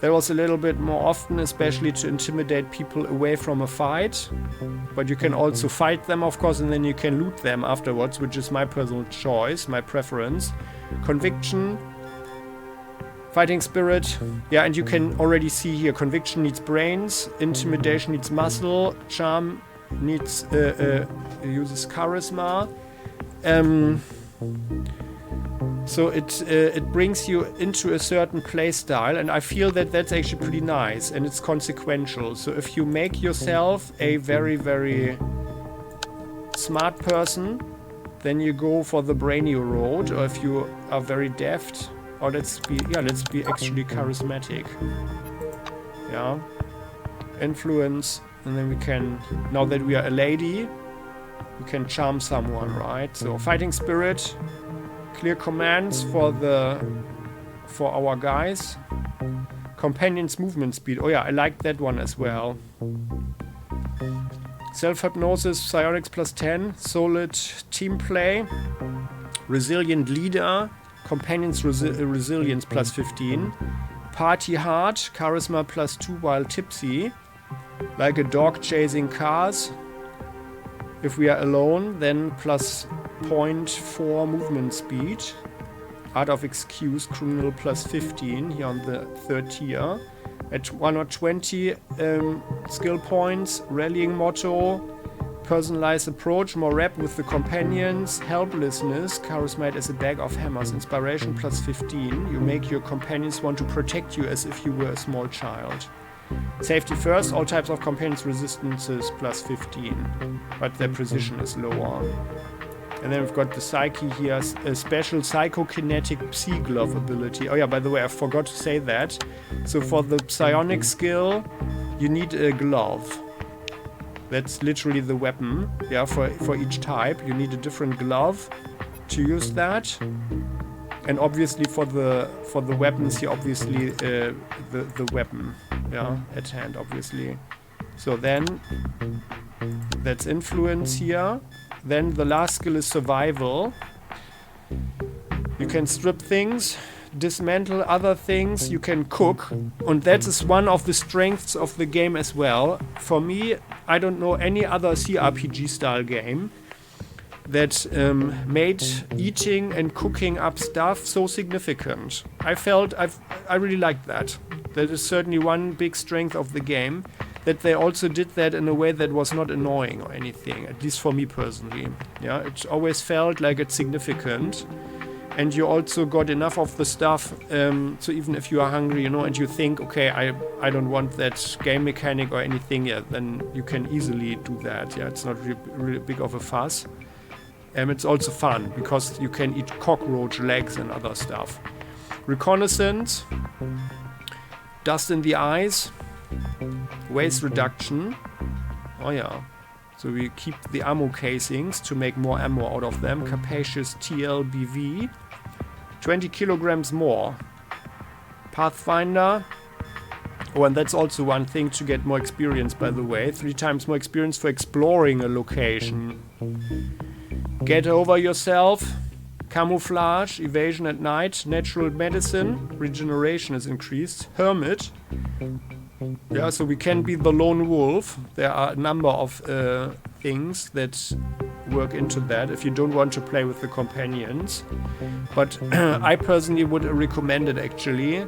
There was a little bit more often, especially to intimidate people away from a fight. But you can also fight them, of course, and then you can loot them afterwards, which is my personal choice, my preference. Conviction, fighting spirit. Yeah, and you can already see here, conviction needs brains, intimidation needs muscle, charm needs uses charisma. So it brings you into a certain play style, and I feel that that's actually pretty nice, and it's consequential. So if you make yourself a very, very smart person, then you go for the brainier road, or if you are very deft, or let's be actually charismatic. Yeah. Influence, and then we can, now that we are a lady, we can charm someone, right? So fighting spirit, clear commands for our guys. Companions movement speed. Oh yeah, I like that one as well. Self-hypnosis, psionics plus 10, solid team play, resilient leader, companions resilience plus 15, party hard, charisma plus 2 while tipsy, like a dog chasing cars. If we are alone, then plus 0.4 movement speed. Art of Excuse, criminal plus 15 here on the third tier. At 120 skill points, rallying motto, personalized approach, more rap with the companions, helplessness, charisma as a bag of hammers, inspiration plus 15. You make your companions want to protect you as if you were a small child. Safety first, all types of companions resistances plus 15, but their precision is lower. And then we've got the Psyche here, a special psychokinetic psi glove ability. Oh yeah, by the way, I forgot to say that. So for the psionic skill, you need a glove. That's literally the weapon. Yeah, for each type, you need a different glove to use that. And obviously for the weapons here, obviously the weapon, yeah, at hand, obviously. So then that's influence here. Then the last skill is survival. You can strip things, dismantle other things, you can cook, and that is one of the strengths of the game as well. For me, I don't know any other CRPG style game that made eating and cooking up stuff so significant. I really liked that. That is certainly one big strength of the game, that they also did that in a way that was not annoying or anything, at least for me personally. Yeah, it always felt like it's significant, and you also got enough of the stuff, so even if you are hungry, you know, and you think, okay, I don't want that game mechanic or anything, yeah, then you can easily do that. Yeah, it's not really big of a fuss. It's also fun, because you can eat cockroach legs and other stuff. Reconnaissance, dust in the eyes, waste reduction. Oh yeah. So we keep the ammo casings to make more ammo out of them. Capacious TLBV. 20 kilograms more. Pathfinder. Oh, and that's also one thing to get more experience, by the way. 3 times more experience for exploring a location. Get over yourself. Camouflage, evasion at night, natural medicine, regeneration is increased. Hermit. Yeah, so we can be the lone wolf. There are a number of things that work into that if you don't want to play with the companions. But I personally would recommend it actually,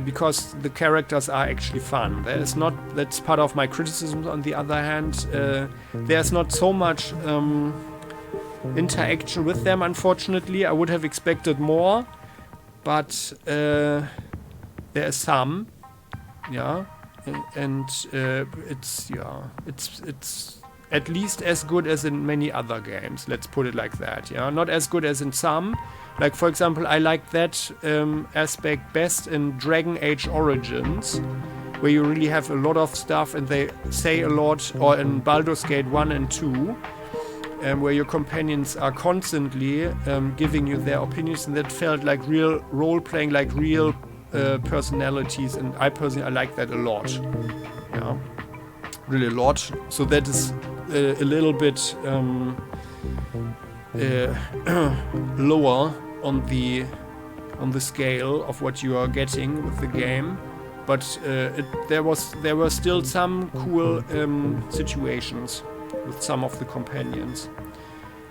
because the characters are actually fun. That's part of my criticism. On the other hand, there's not so much interaction with them, unfortunately. I would have expected more, but there is some. Yeah, and it's at least as good as in many other games. Let's put it like that. Yeah, not as good as in some. Like for example, I like that aspect best in Dragon Age Origins, where you really have a lot of stuff and they say a lot, or in Baldur's Gate 1 and 2, where your companions are constantly giving you their opinions, and that felt like real role-playing, like real personalities, and I like that a lot. Yeah, really a lot. So that is a little bit lower on the scale of what you are getting with the game, but there were still some cool situations with some of the companions.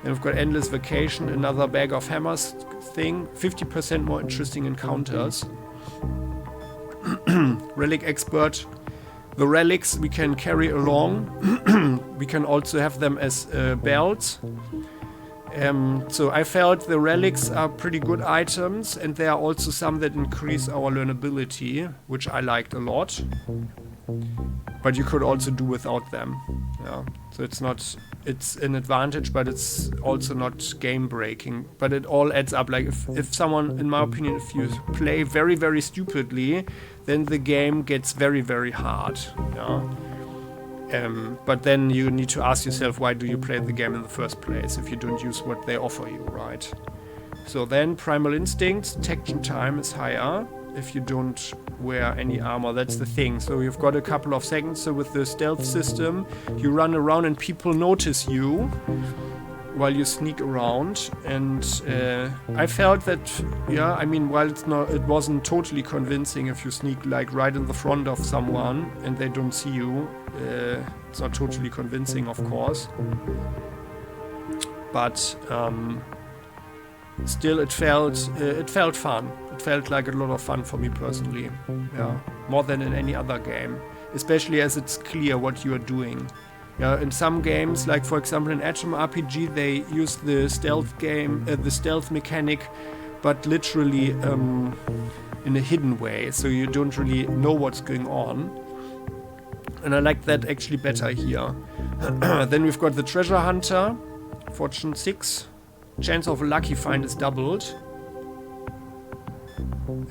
And we've got Endless Vacation, another Bag of Hammers thing, 50% more interesting encounters. Relic Expert. The relics we can carry along. We can also have them as belts. So I felt the relics are pretty good items, and there are also some that increase our learnability, which I liked a lot. But you could also do without them. Yeah. So it's an advantage, but it's also not game breaking. But it all adds up. Like if someone, in my opinion, if you play very, very stupidly, then the game gets very, very hard. Yeah. But then you need to ask yourself, why do you play the game in the first place if you don't use what they offer you, right? So then Primal Instincts, detection time is higher if you don't wear any armor. That's the thing. So you've got a couple of seconds. So with the stealth system, you run around and people notice you while you sneak around. And I felt that, yeah, I mean, while it wasn't totally convincing if you sneak like right in the front of someone and they don't see you. It's not totally convincing, of course. But still, it felt fun. It felt like a lot of fun for me personally. Yeah, more than in any other game, especially as it's clear what you are doing. Yeah, in some games, like for example in Atom RPG, they use the stealth mechanic, but literally in a hidden way, so you don't really know what's going on. And I like that actually better here. Then we've got the Treasure Hunter, Fortune 6. Chance of a lucky find is doubled.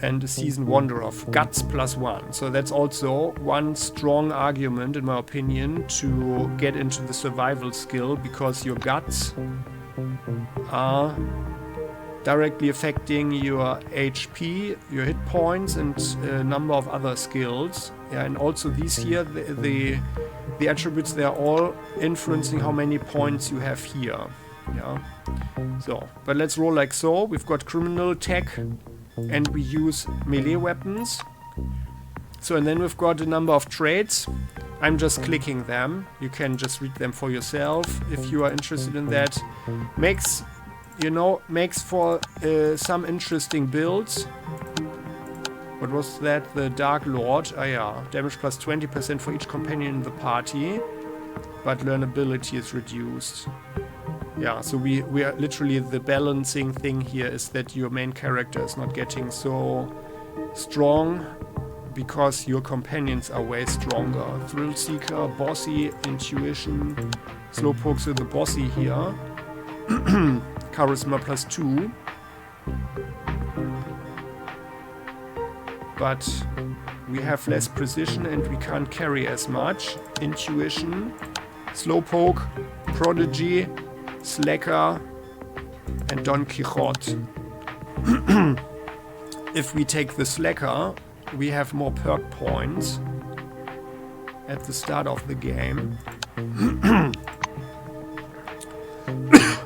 And a Season Wonder of Guts +1. So that's also one strong argument, in my opinion, to get into the survival skill, because your guts are directly affecting your HP, your hit points, and a number of other skills. Yeah, and also these here, the attributes, they are all influencing how many points you have here. Yeah. So, but let's roll like so. We've got criminal tech, and we use melee weapons. So, and then we've got a number of traits. I'm just clicking them. You can just read them for yourself if you are interested in that. Makes for some interesting builds. What was that? The Dark Lord. Ah, yeah. Damage plus 20% for each companion in the party. But learnability is reduced. Yeah, so we are literally, the balancing thing here is that your main character is not getting so strong because your companions are way stronger. Thrill Seeker, Bossy, Intuition. Slowpoke's with the Bossy here. Charisma plus 2. But we have less precision and we can't carry as much. Intuition, Slowpoke, Prodigy, Slacker, and Don Quixote. If we take the Slacker, we have more perk points at the start of the game.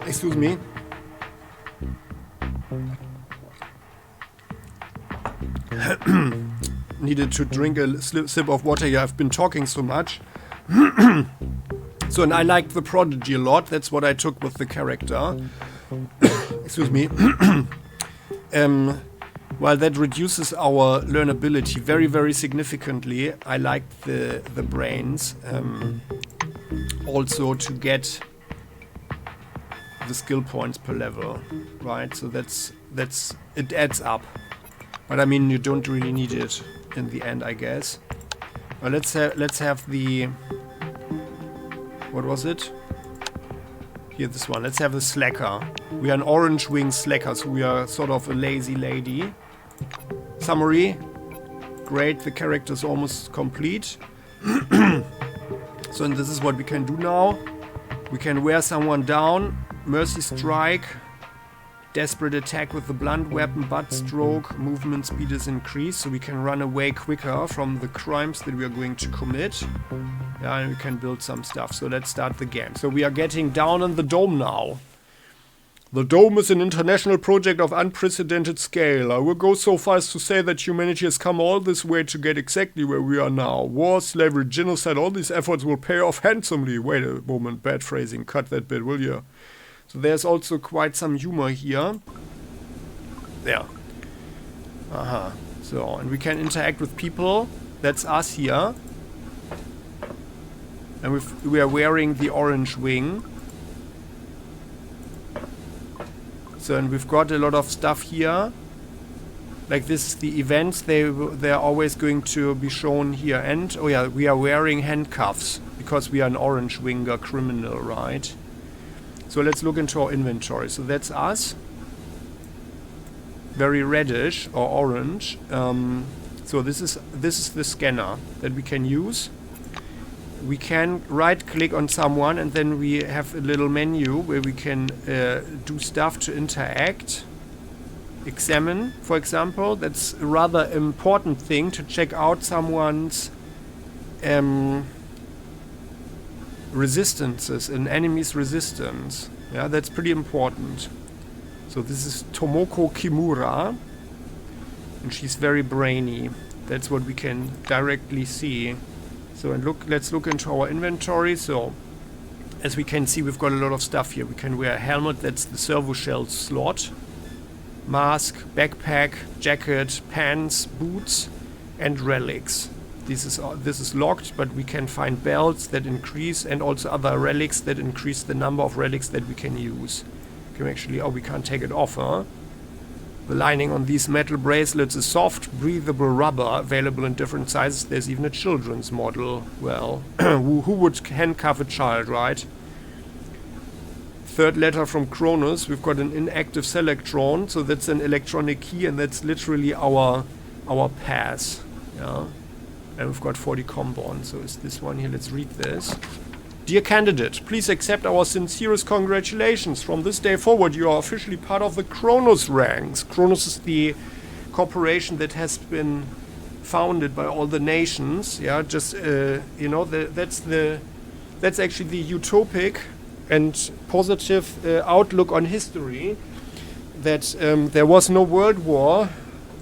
Excuse me. Needed to drink a sip of water here. I've been talking so much. So, and I liked the Prodigy a lot. That's what I took with the character. Excuse me. While that reduces our learnability very, very significantly, I liked the brains. Also to get the skill points per level, right? So that's it adds up. But I mean, you don't really need it in the end, I guess. Well, let's have the... What was it? Here, this one. Let's have the Slacker. We are an orange wing Slacker, so we are sort of a lazy lady. Summary. Great, the character is almost complete. So, and this is what we can do now. We can wear someone down. Mercy Strike. Desperate attack with the blunt weapon, butt stroke, movement speed is increased, so we can run away quicker from the crimes that we are going to commit. Yeah, and we can build some stuff. So let's start the game. So we are getting down in the dome now. The dome is an international project of unprecedented scale. I will go so far as to say that humanity has come all this way to get exactly where we are now. War, slavery, genocide, all these efforts will pay off handsomely. Wait a moment, bad phrasing. Cut that bit, will you? So there's also quite some humor here. There. So, and we can interact with people. That's us here. And we are wearing the orange wing. So, and we've got a lot of stuff here. Like this, the events, they're always going to be shown here. And, oh yeah, we are wearing handcuffs because we are an orange winger criminal, right? So let's look into our inventory. So that's us. Very reddish or orange. So this is the scanner that we can use. We can right-click on someone, and then we have a little menu where we can do stuff to interact. Examine, for example. That's a rather important thing to check out someone's resistances, an enemy's resistance. Yeah, that's pretty important. So this is Tomoko Kimura, and she's very brainy. That's what we can directly see. So and let's look into our inventory. So as we can see, we've got a lot of stuff here. We can wear a helmet, that's the servo shell slot, mask, backpack, jacket, pants, boots, and relics. This is locked, but we can find belts that increase, and also other relics that increase the number of relics that we can use. Can we actually, we can't take it off, huh? The lining on these metal bracelets is soft, breathable rubber, available in different sizes. There's even a children's model. Well, who would handcuff a child, right? Third letter from CRONUS. We've got an inactive selectron, so that's an electronic key, and that's literally our pass. Yeah. And we've got 40 compounds. So is this one here? Let's read this. Dear candidate, please accept our sincerest congratulations. From this day forward, you are officially part of the CRONUS ranks. CRONUS is the corporation that has been founded by all the nations. Yeah, just you know, that's actually the utopic and positive outlook on history. That there was no world war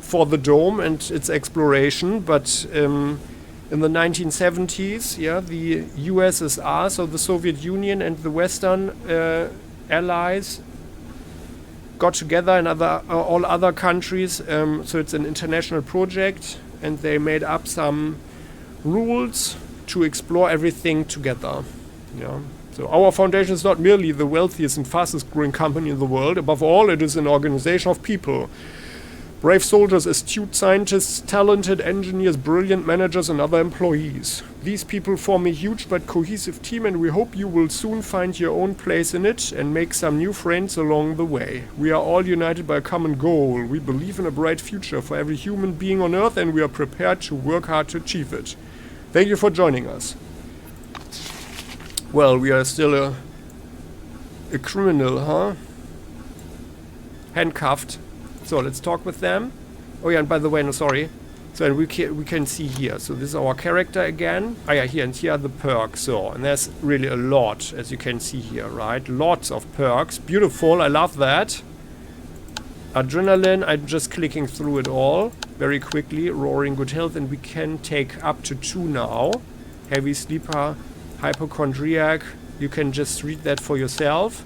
for the dome and its exploration, but in the 1970s, yeah, the USSR, so the Soviet Union and the Western allies got together, and all other countries, so it's an international project, and they made up some rules to explore everything together. Yeah. So our foundation is not merely the wealthiest and fastest growing company in the world. Above all, it is an organization of people. Brave soldiers, astute scientists, talented engineers, brilliant managers, and other employees. These people form a huge but cohesive team, and we hope you will soon find your own place in it and make some new friends along the way. We are all united by a common goal. We believe in a bright future for every human being on Earth, and we are prepared to work hard to achieve it. Thank you for joining us. Well, we are still a criminal, huh? Handcuffed. So let's talk with them. Oh yeah, and by the way, no, sorry. So we can see here. So this is our character again. Oh yeah, here, and here are the perks. So, and there's really a lot, as you can see here, right? Lots of perks. Beautiful, I love that. Adrenaline, I'm just clicking through it all very quickly. Roaring good health, and we can take up to 2 now. Heavy sleeper, hypochondriac. You can just read that for yourself.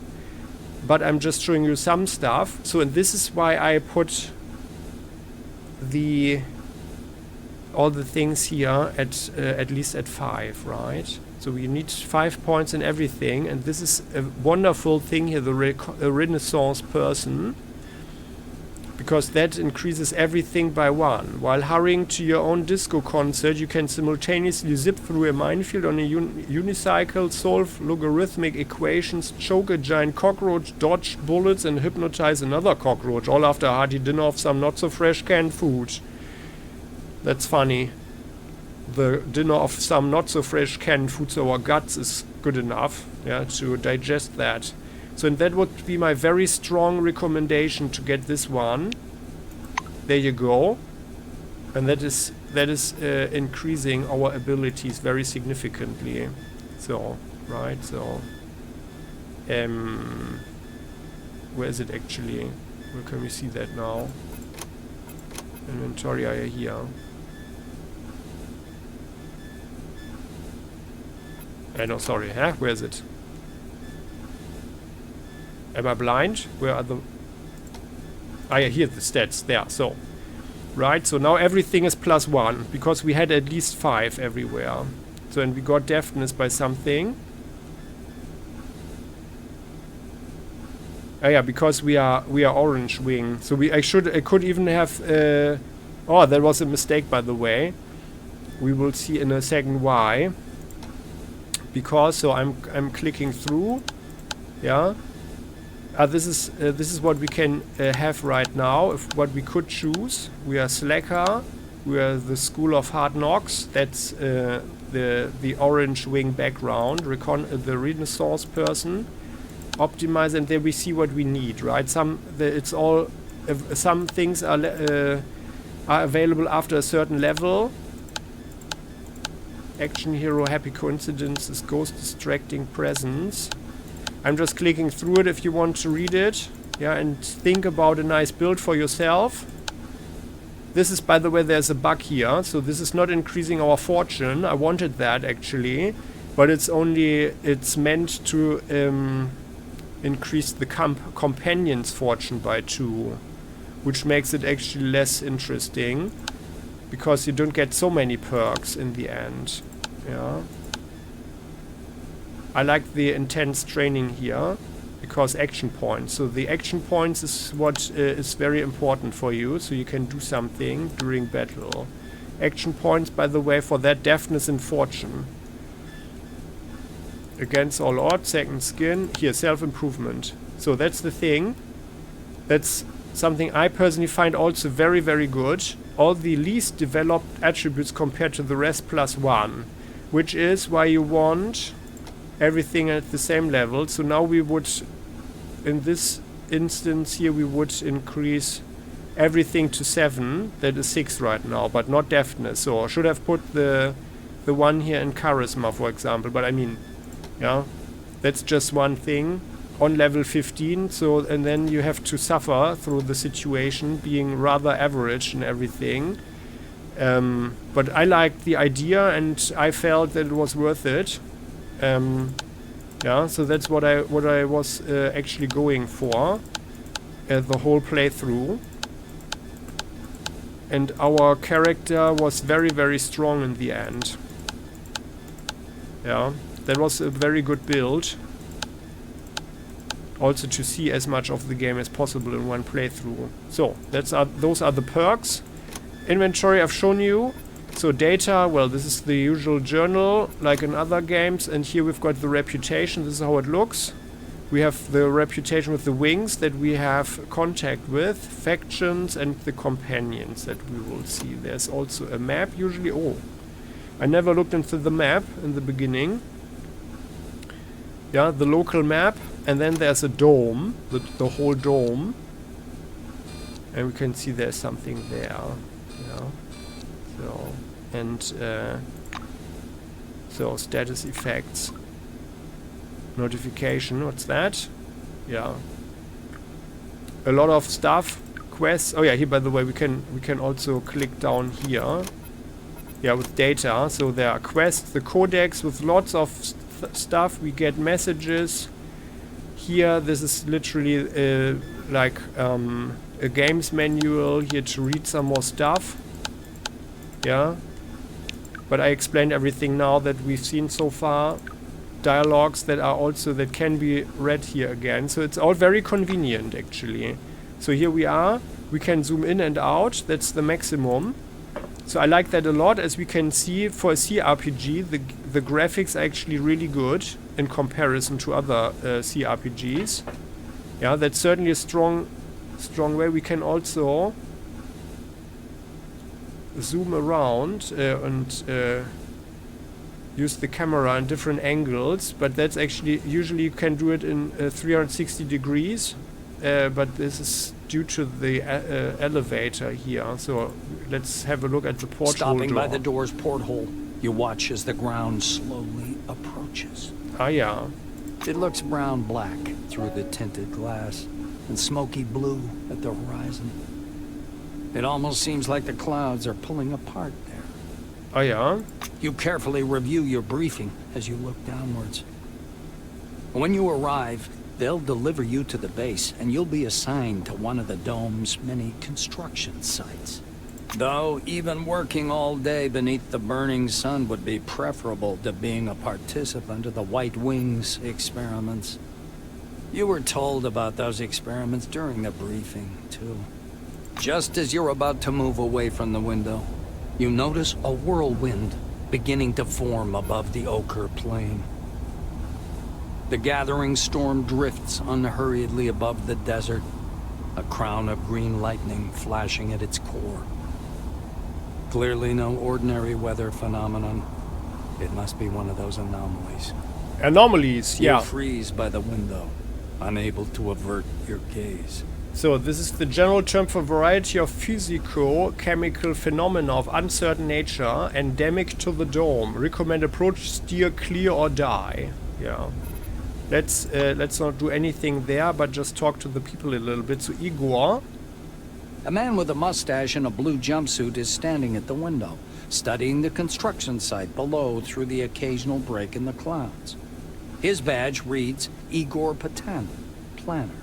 But I'm just showing you some stuff. So, and this is why I put all the things here at least at 5, right? So we need 5 points in everything, and this is a wonderful thing here, the Renaissance person, because that increases everything by 1. While hurrying to your own disco concert, you can simultaneously zip through a minefield on a unicycle, solve logarithmic equations, choke a giant cockroach, dodge bullets, and hypnotize another cockroach, all after a hearty dinner of some not-so-fresh canned food. That's funny. The dinner of some not-so-fresh canned food, so our guts is good enough, yeah, to digest that. So and that would be my very strong recommendation to get this one. There you go. And that is increasing our abilities very significantly. So, right, so where is it actually? Where can we see that now? Inventory area here. No, sorry, huh? Where is it? Am I blind? Where are the... Ah, yeah, here the stats, there, so. Right, so now everything is +1, because we had at least 5 everywhere. So, and we got deafness by something. Oh yeah, because we are orange wing. So I could even have... oh, that was a mistake, by the way. We will see in a second why. Because, so I'm clicking through. Yeah. This is what we can have right now. What we could choose. We are Slacker. We are the School of Hard Knocks. That's the orange wing background. The Renaissance person. Optimize, and then we see what we need. Right. Some things are available after a certain level. Action hero, happy coincidences, ghost distracting presence. I'm just clicking through it if you want to read it. Yeah, and think about a nice build for yourself. This is, by the way, there's a bug here. So this is not increasing our fortune. I wanted that actually. But it's meant to increase the companion's fortune by 2. Which makes it actually less interesting. Because you don't get so many perks in the end. Yeah. I like the intense training here. Because action points. So the action points is what is very important for you. So you can do something during battle. Action points, by the way, for that deafness and fortune. Against all odds, second skin. Here, self-improvement. So that's the thing. That's something I personally find also very, very good. All the least developed attributes compared to the rest +1. Which is why you want everything at the same level. So now we would, in this instance here, we would increase everything to 7. That is 6 right now, but not deafness. So I should have put the one here in charisma, for example. But I mean, yeah, that's just one thing. On level 15, so, and then you have to suffer through the situation, being rather average and everything. But I liked the idea, and I felt that it was worth it. Yeah, so that's what I was actually going for the whole playthrough. And our character was very, very strong in the end. Yeah, that was a very good build. Also to see as much of the game as possible in one playthrough. So, those are the perks. Inventory I've shown you. So data, well, this is the usual journal, like in other games. And here we've got the reputation. This is how it looks. We have the reputation with the wings that we have contact with. Factions and the companions that we will see. There's also a map usually. Oh, I never looked into the map in the beginning. Yeah, the local map. And then there's a dome, the whole dome. And we can see there's something there. Yeah. So, and so status effects. Notification, what's that? Yeah. A lot of stuff. Quests. Oh yeah, here by the way we can also click down here. Yeah, with data. So there are quests, the codex with lots of stuff. We get messages. Here, this is literally like a games manual here to read some more stuff. Yeah. But I explained everything now that we've seen so far. Dialogues that can be read here again. So it's all very convenient actually. So here we are. We can zoom in and out. That's the maximum. So I like that a lot. As we can see, for a CRPG, the graphics are actually really good in comparison to other CRPGs. Yeah, that's certainly a strong way. We can also zoom around and use the camera in different angles, but that's actually, usually you can do it in 360 degrees, but this is due to the elevator here. So let's have a look at the porthole Stopping door. by the door's porthole, you watch as the ground slowly approaches. Ah, yeah. It looks brown-black through the tinted glass and smoky blue at the horizon. It almost seems like the clouds are pulling apart there. Oh, yeah? You carefully review your briefing as you look downwards. When you arrive, they'll deliver you to the base, and you'll be assigned to one of the dome's many construction sites. Though even working all day beneath the burning sun would be preferable to being a participant of the White Wings experiments. You were told about those experiments during the briefing, too. Just as you're about to move away from the window, you notice a whirlwind beginning to form above the ochre plain. The gathering storm drifts unhurriedly above the desert, a crown of green lightning flashing at its core. Clearly no ordinary weather phenomenon. It must be one of those anomalies. Anomalies, yeah. You freeze by the window, unable to avert your gaze. So this is the general term for variety of physico-chemical phenomena of uncertain nature endemic to the dome. Recommend approach, steer clear or die. Yeah. Let's not do anything there, but just talk to the people a little bit. So Igor. A man with a mustache and a blue jumpsuit is standing at the window, studying the construction site below through the occasional break in the clouds. His badge reads Igor Patan, planner.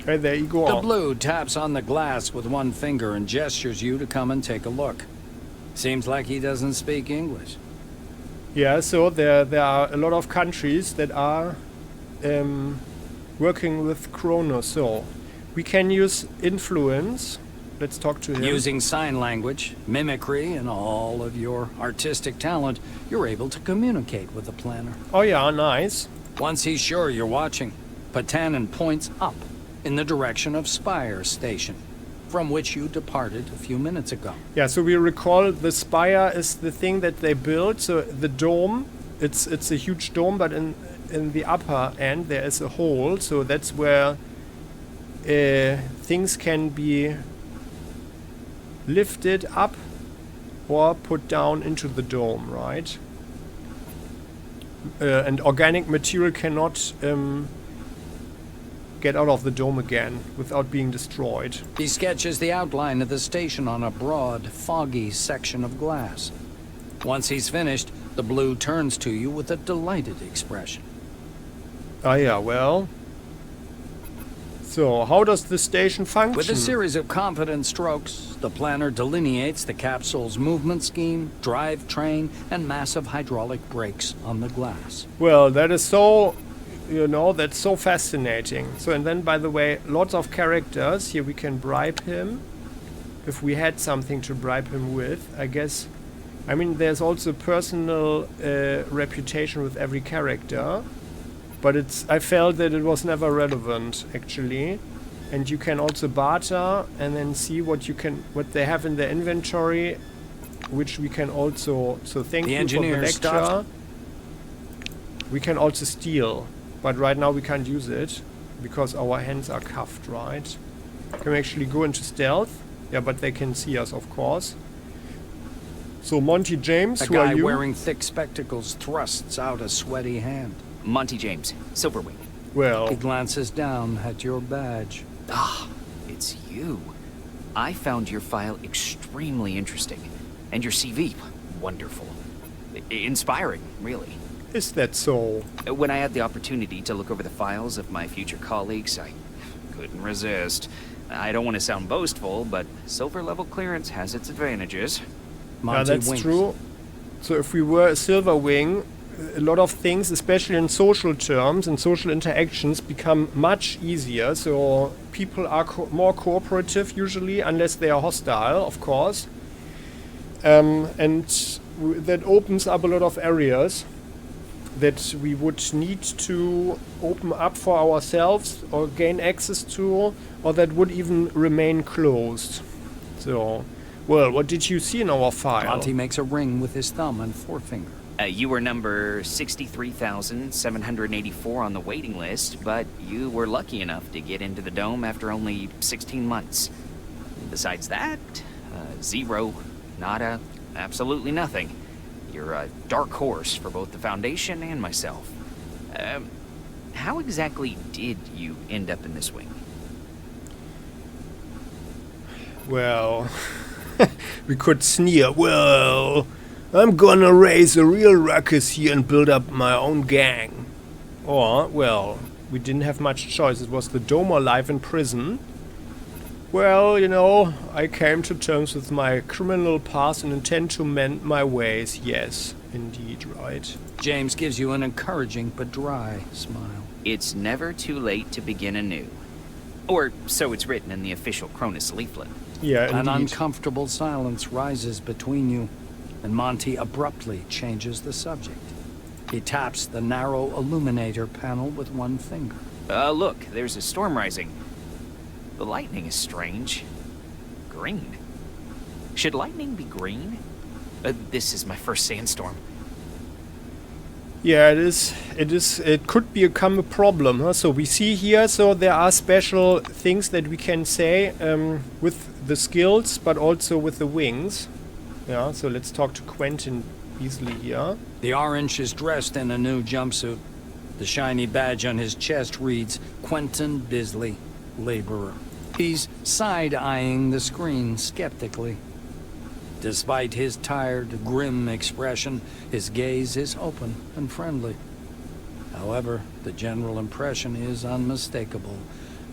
Hey there, Igor. The blue taps on the glass with one finger and gestures you to come and take a look. Seems like he doesn't speak English. Yeah, so there are a lot of countries that are working with CRONUS. So we can use influence. Let's talk to him. Using sign language, mimicry, and all of your artistic talent, you're able to communicate with the planner. Oh yeah, nice. Once he's sure you're watching, Patanin points up in the direction of Spire Station, from which you departed a few minutes ago. Yeah, so we recall the spire is the thing that they built. So the dome, it's a huge dome, but in the upper end there is a hole. So that's where things can be lifted up or put down into the dome, right? And organic material cannot get out of the dome again without being destroyed. He sketches the outline of the station on a broad, foggy section of glass. Once he's finished, the blue turns to you with a delighted expression. Ah yeah, well... So, how does the station function? With a series of confident strokes, the planner delineates the capsule's movement scheme, drivetrain, and massive hydraulic brakes on the glass. Well, that is so... You know, that's so fascinating. So, and then, by the way, lots of characters. Here we can bribe him. If we had something to bribe him with, I guess... I mean, there's also personal reputation with every character. But I felt that it was never relevant, actually. And you can also barter and then see what they have in their inventory, which we can also... So thank you for the lecture. We can also steal. But right now we can't use it because our hands are cuffed, right? Can we actually go into stealth? Yeah, but they can see us, of course. So Monty James, who are you? A guy wearing thick spectacles thrusts out a sweaty hand. Monty James, Silverwing. Well... He glances down at your badge. Ah, it's you. I found your file extremely interesting. And your CV, wonderful. Inspiring, really. Is that so? When I had the opportunity to look over the files of my future colleagues, I couldn't resist. I don't want to sound boastful, but silver level clearance has its advantages. Yeah, that's true. So if we were a silver wing, a lot of things, especially in social terms and social interactions, become much easier. So people are more cooperative usually, unless they are hostile, of course. And that opens up a lot of areas that we would need to open up for ourselves or gain access to, or that would even remain closed. So, well, what did you see in our file? Monty makes a ring with his thumb and forefinger. You were number 63,784 on the waiting list, but you were lucky enough to get into the dome after only 16 months. Besides that, zero, nada, absolutely nothing. You're a dark horse for both the Foundation and myself. How exactly did you end up in this wing? Well, we could sneer. Well, I'm gonna raise a real ruckus here and build up my own gang. Or, well, we didn't have much choice. It was the dome or life in prison. Well, you know, I came to terms with my criminal past and intend to mend my ways. Yes, indeed, right. James gives you an encouraging but dry smile. It's never too late to begin anew. Or so it's written in the official CRONUS leaflet. Yeah, indeed. An uncomfortable silence rises between you, and Monty abruptly changes the subject. He taps the narrow illuminator panel with one finger. Look, there's a storm rising. The lightning is strange. Green. Should lightning be green? This is my first sandstorm. Yeah, it is. It could become a problem, huh? So we see here, so there are special things that we can say with the skills, but also with the wings. Yeah, so let's talk to Quentin Beasley here. The orange is dressed in a new jumpsuit. The shiny badge on his chest reads, Quentin Bisley, Laborer. He's side-eyeing the screen skeptically. Despite his tired, grim expression, his gaze is open and friendly. However, the general impression is unmistakable.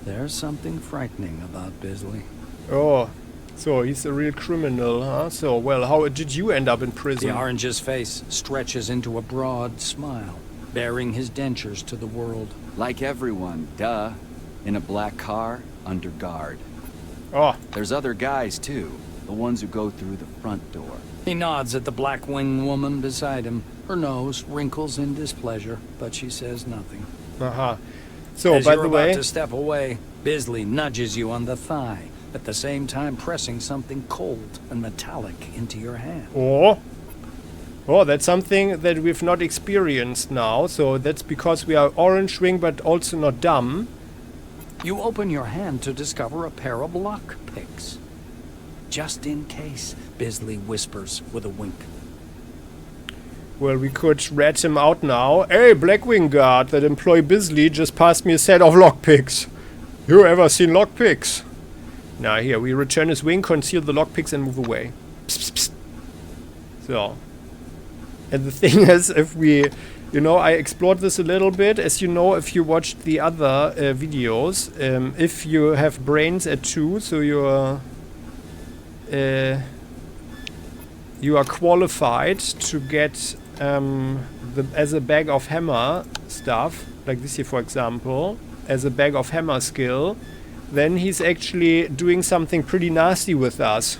There's something frightening about Bisley. Oh, so he's a real criminal, huh? So, well, how did you end up in prison? The orange's face stretches into a broad smile, bearing his dentures to the world. Like everyone, duh. In a black car, under guard. Oh. There's other guys, too. The ones who go through the front door. He nods at the black-winged woman beside him. Her nose wrinkles in displeasure, but she says nothing. Uh-huh. So, As by you're the way... about to step away, Bisley nudges you on the thigh, at the same time pressing something cold and metallic into your hand. Oh, that's something that we've not experienced now. So that's because we are orange wing, but also not dumb. You open your hand to discover a pair of lock picks. Just in case, Bisley whispers with a wink. Well, we could rat him out now. Hey, Blackwing guard, that employee Bisley just passed me a set of lockpicks. You ever seen lockpicks? Now here, we return his wing, conceal the lockpicks and move away. Psst, psst, psst. So. And the thing is, if we... You know, I explored this a little bit. As you know, if you watched the other videos, if you have brains at 2, so you are qualified to get as a bag of hammer stuff, like this here for example, as a bag of hammer skill, then he's actually doing something pretty nasty with us.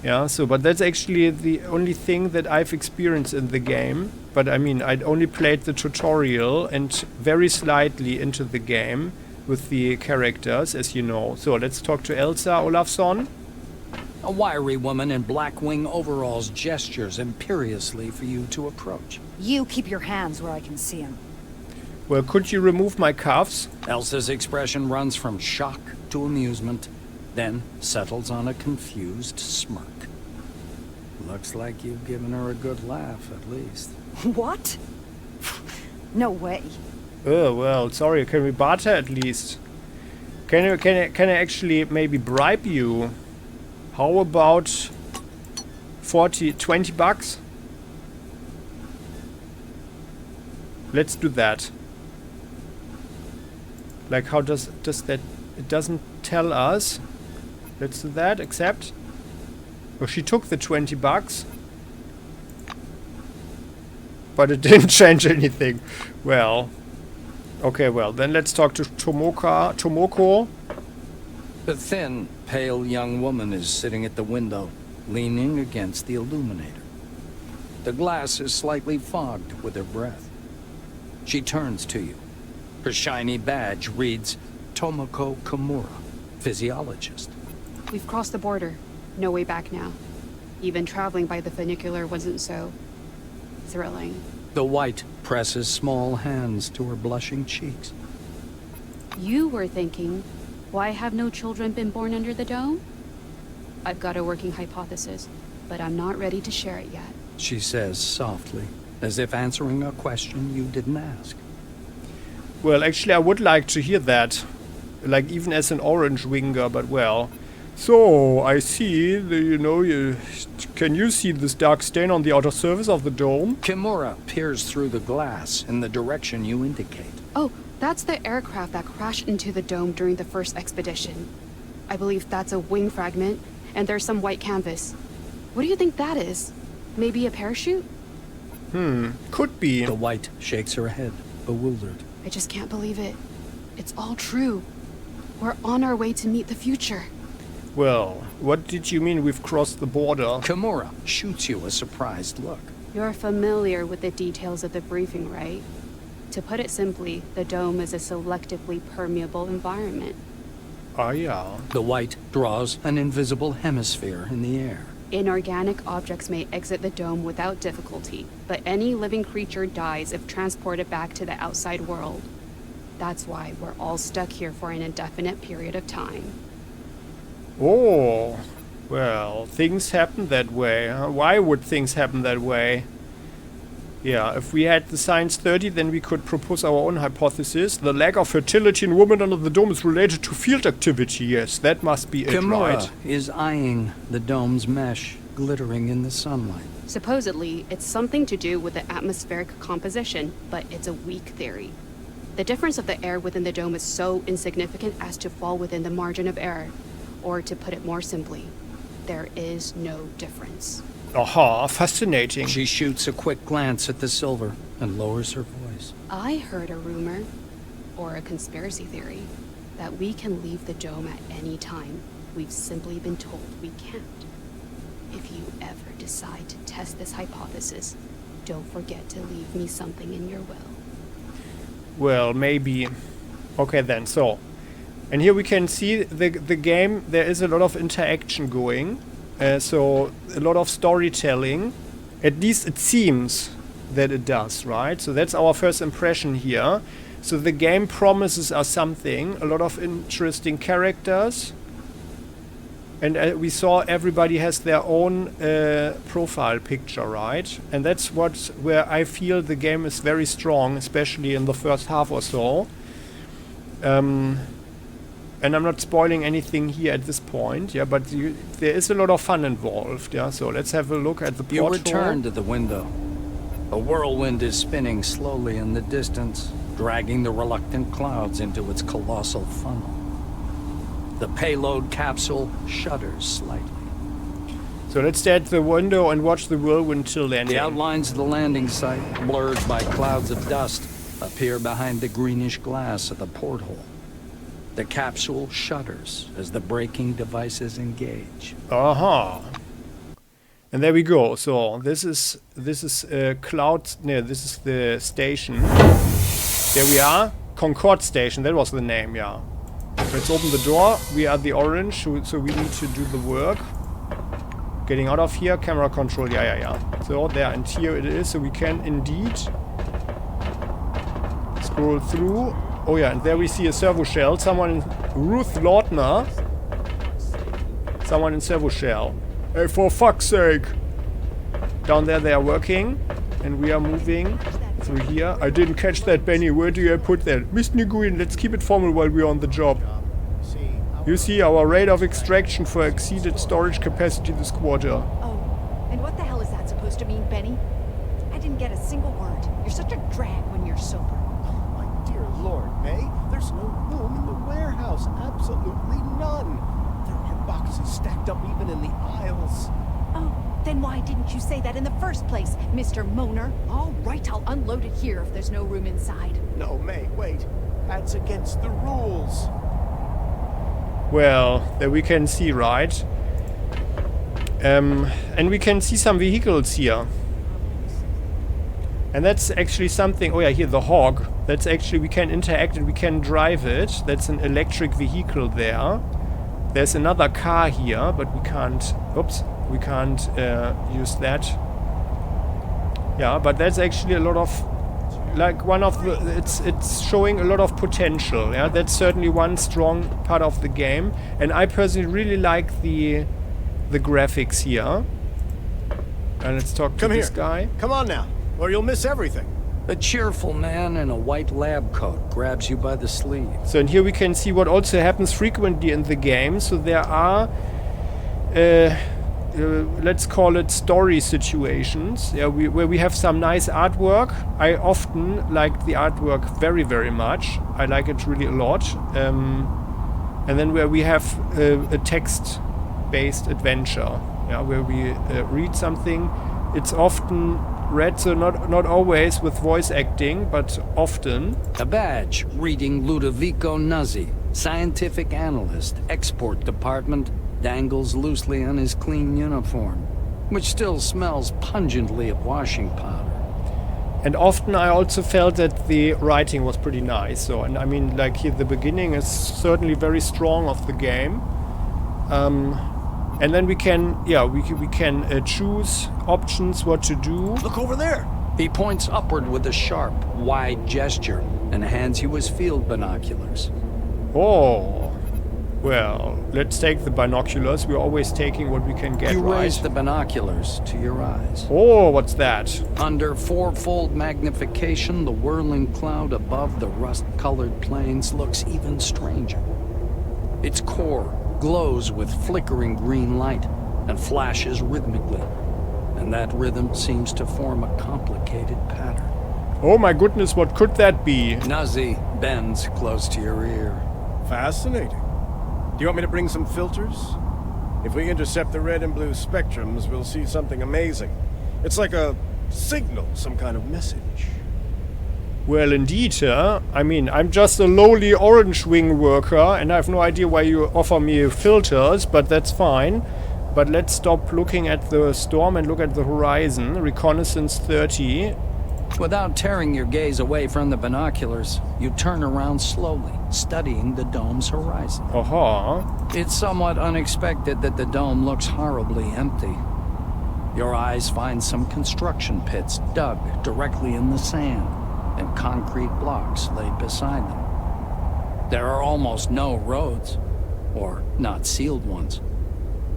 Yeah, so, but that's actually the only thing that I've experienced in the game. But I mean, I'd only played the tutorial and very slightly into the game with the characters, as you know. So let's talk to Elsa Olafsson. A wiry woman in black-wing overalls gestures imperiously for you to approach. You keep your hands where I can see them. Well, could you remove my cuffs? Elsa's expression runs from shock to amusement, then settles on a confused smirk. Looks like you've given her a good laugh, at least. What? No way. Oh, well, sorry, can we barter at least? Can I actually maybe bribe you? How about 20 bucks? Let's do that. Like, how does that... It doesn't tell us. Let's do that, accept. Oh, she took the 20 bucks. But it didn't change anything. Well. Okay, well, then let's talk to Tomoko. The thin, pale young woman is sitting at the window, leaning against the illuminator. The glass is slightly fogged with her breath. She turns to you. Her shiny badge reads, Tomoko Kimura, physiologist. We've crossed the border. No way back now. Even traveling by the funicular wasn't so thrilling. The White presses small hands to her blushing cheeks. You were thinking, why have no children been born under the dome? I've got a working hypothesis, but I'm not ready to share it yet. She says softly, as if answering a question you didn't ask. Well, actually, I would like to hear that. Like, even as an orange winger, but well. So, I see, can you see this dark stain on the outer surface of the dome? Kimura peers through the glass in the direction you indicate. Oh, that's the aircraft that crashed into the dome during the first expedition. I believe that's a wing fragment, and there's some white canvas. What do you think that is? Maybe a parachute? Could be. The White shakes her head, bewildered. I just can't believe it. It's all true. We're on our way to meet the future. Well, what did you mean we've crossed the border? Kimura shoots you a surprised look. You're familiar with the details of the briefing, right? To put it simply, the dome is a selectively permeable environment. Ah, yeah. The White draws an invisible hemisphere in the air. Inorganic objects may exit the dome without difficulty, but any living creature dies if transported back to the outside world. That's why we're all stuck here for an indefinite period of time. Oh, well, things happen that way. Huh? Why would things happen that way? Yeah, if we had the science 30, then we could propose our own hypothesis. The lack of fertility in women under the dome is related to field activity. Yes, that must be it, Kimura right? is eyeing the dome's mesh glittering in the sunlight. Supposedly, it's something to do with the atmospheric composition, but it's a weak theory. The difference of the air within the dome is so insignificant as to fall within the margin of error. Or to put it more simply, there is no difference. Aha, fascinating. She shoots a quick glance at the silver and lowers her voice. I heard a rumor, or a conspiracy theory, that we can leave the dome at any time. We've simply been told we can't. If you ever decide to test this hypothesis, don't forget to leave me something in your will. Well, maybe. Okay then, so. And here we can see the game, there is a lot of interaction going. So, a lot of storytelling. At least it seems that it does, right? So that's our first impression here. So the game promises us something. A lot of interesting characters. And we saw everybody has their own profile picture, right? And that's where I feel the game is very strong, especially in the first half or so. And I'm not spoiling anything here at this point, yeah, but there is a lot of fun involved, yeah. So let's have a look at the portal. You return to the window. A whirlwind is spinning slowly in the distance, dragging the reluctant clouds into its colossal funnel. The payload capsule shudders slightly. So let's stay at the window and watch the whirlwind till then. The outlines of the landing site, blurred by clouds of dust, appear behind the greenish glass of the porthole. The capsule shudders as the braking devices engage. Aha. And there we go. So this is cloud. No, this is the station. There we are. Concord Station. That was the name. Yeah. Let's open the door. We are the orange, so we need to do the work. Getting out of here. Camera control. Yeah. So there, and here it is. So we can indeed scroll through. Oh yeah, and there we see a servo shell. Ruth Lautner. Someone in servo shell. Hey, for fuck's sake! Down there they are working, and we are moving through here. I didn't catch that, Benny. Where do you put that? Mr. Nguyen, let's keep it formal while we're on the job. You see, our rate of extraction for exceeded storage capacity this quarter. Oh, and what the hell is that supposed to mean, Benny? I didn't get a single word. You're such a drag when you're sober. Lord, May, there's no room in the warehouse. Absolutely none. There are boxes stacked up even in the aisles. Oh, then why didn't you say that in the first place, Mr. Moaner? All right, I'll unload it here if there's no room inside. No, May, wait. That's against the rules. Well, there we can see, right? And we can see some vehicles here. And that's actually something. Oh yeah, here the hog. That's actually, we can interact and we can drive it. That's an electric vehicle there. There's another car here, but we can't. Oops, we can't use that. Yeah, but that's actually a lot of, like, one of the, it's showing a lot of potential. Yeah, that's certainly one strong part of the game, and I personally really like the graphics here. And let's talk to this guy. Come on now, or you'll miss everything. A cheerful man in a white lab coat grabs you by the sleeve. So, and here we can see what also happens frequently in the game. So there are, let's call it story situations, yeah, where we have some nice artwork. I often like the artwork very, very much. I like it really a lot. And then where we have a text-based adventure, yeah, where we read something. It's often read, so not always with voice acting, but often. A badge reading Ludovico Nuzzi, scientific analyst, export department, dangles loosely on his clean uniform, which still smells pungently of washing powder. And often I also felt that the writing was pretty nice. So, and I mean, like here, the beginning is certainly very strong of the game. And then we can, yeah, we can choose options what to do. Look over there. He points upward with a sharp, wide gesture and hands you his field binoculars. Oh, well, let's take the binoculars. We're always taking what we can get, You right? raise the binoculars to your eyes. Oh, what's that? Under fourfold magnification, the whirling cloud above the rust-colored plains looks even stranger. Its core glows with flickering green light and flashes rhythmically, and that rhythm seems to form a complicated pattern. Oh my goodness, what could that be? Nuzzi bends close to your ear. Fascinating. Do you want me to bring some filters? If we intercept the red and blue spectrums, we'll see something amazing. It's like a signal, some kind of message. Well, indeed, I mean, I'm just a lowly orange wing worker, and I have no idea why you offer me filters, but that's fine. But let's stop looking at the storm and look at the horizon. Reconnaissance 30. Without tearing your gaze away from the binoculars, you turn around slowly, studying the dome's horizon. Aha. It's somewhat unexpected that the dome looks horribly empty. Your eyes find some construction pits dug directly in the sand, and concrete blocks laid beside them. There are almost no roads, or not sealed ones.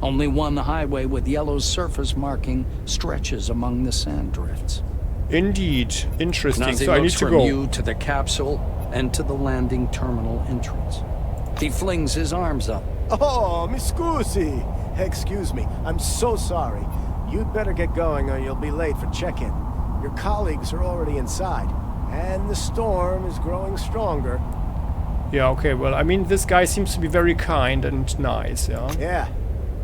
Only one highway with yellow surface marking stretches among the sand drifts. Indeed. Interesting. Nuzzi So I need looks to from go. you to the capsule and to the landing terminal entrance. He flings his arms up. Oh, mi scusi. Excuse me, I'm so sorry. You'd better get going or you'll be late for check-in. Your colleagues are already inside. And the storm is growing stronger. Yeah, okay, well, I mean, this guy seems to be very kind and nice, yeah? Yeah,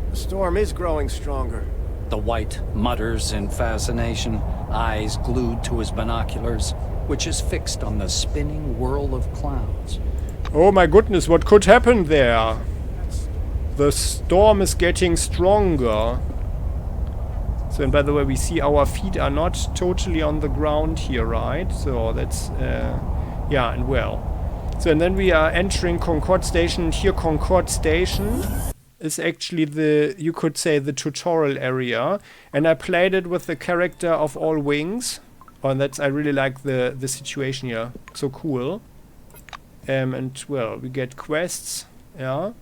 the storm is growing stronger. The white mutters in fascination, eyes glued to his binoculars, which is fixed on the spinning whirl of clouds. Oh my goodness, what could happen there? The storm is getting stronger. So, and by the way, we see our feet are not totally on the ground here, right? So that's, yeah, and well. So, and then we are entering Concord Station. Here, Concord Station is actually the, you could say, the tutorial area. And I played it with the character of All Wings. Oh, and that's, I really like the situation here. So cool. And, well, we get quests, yeah.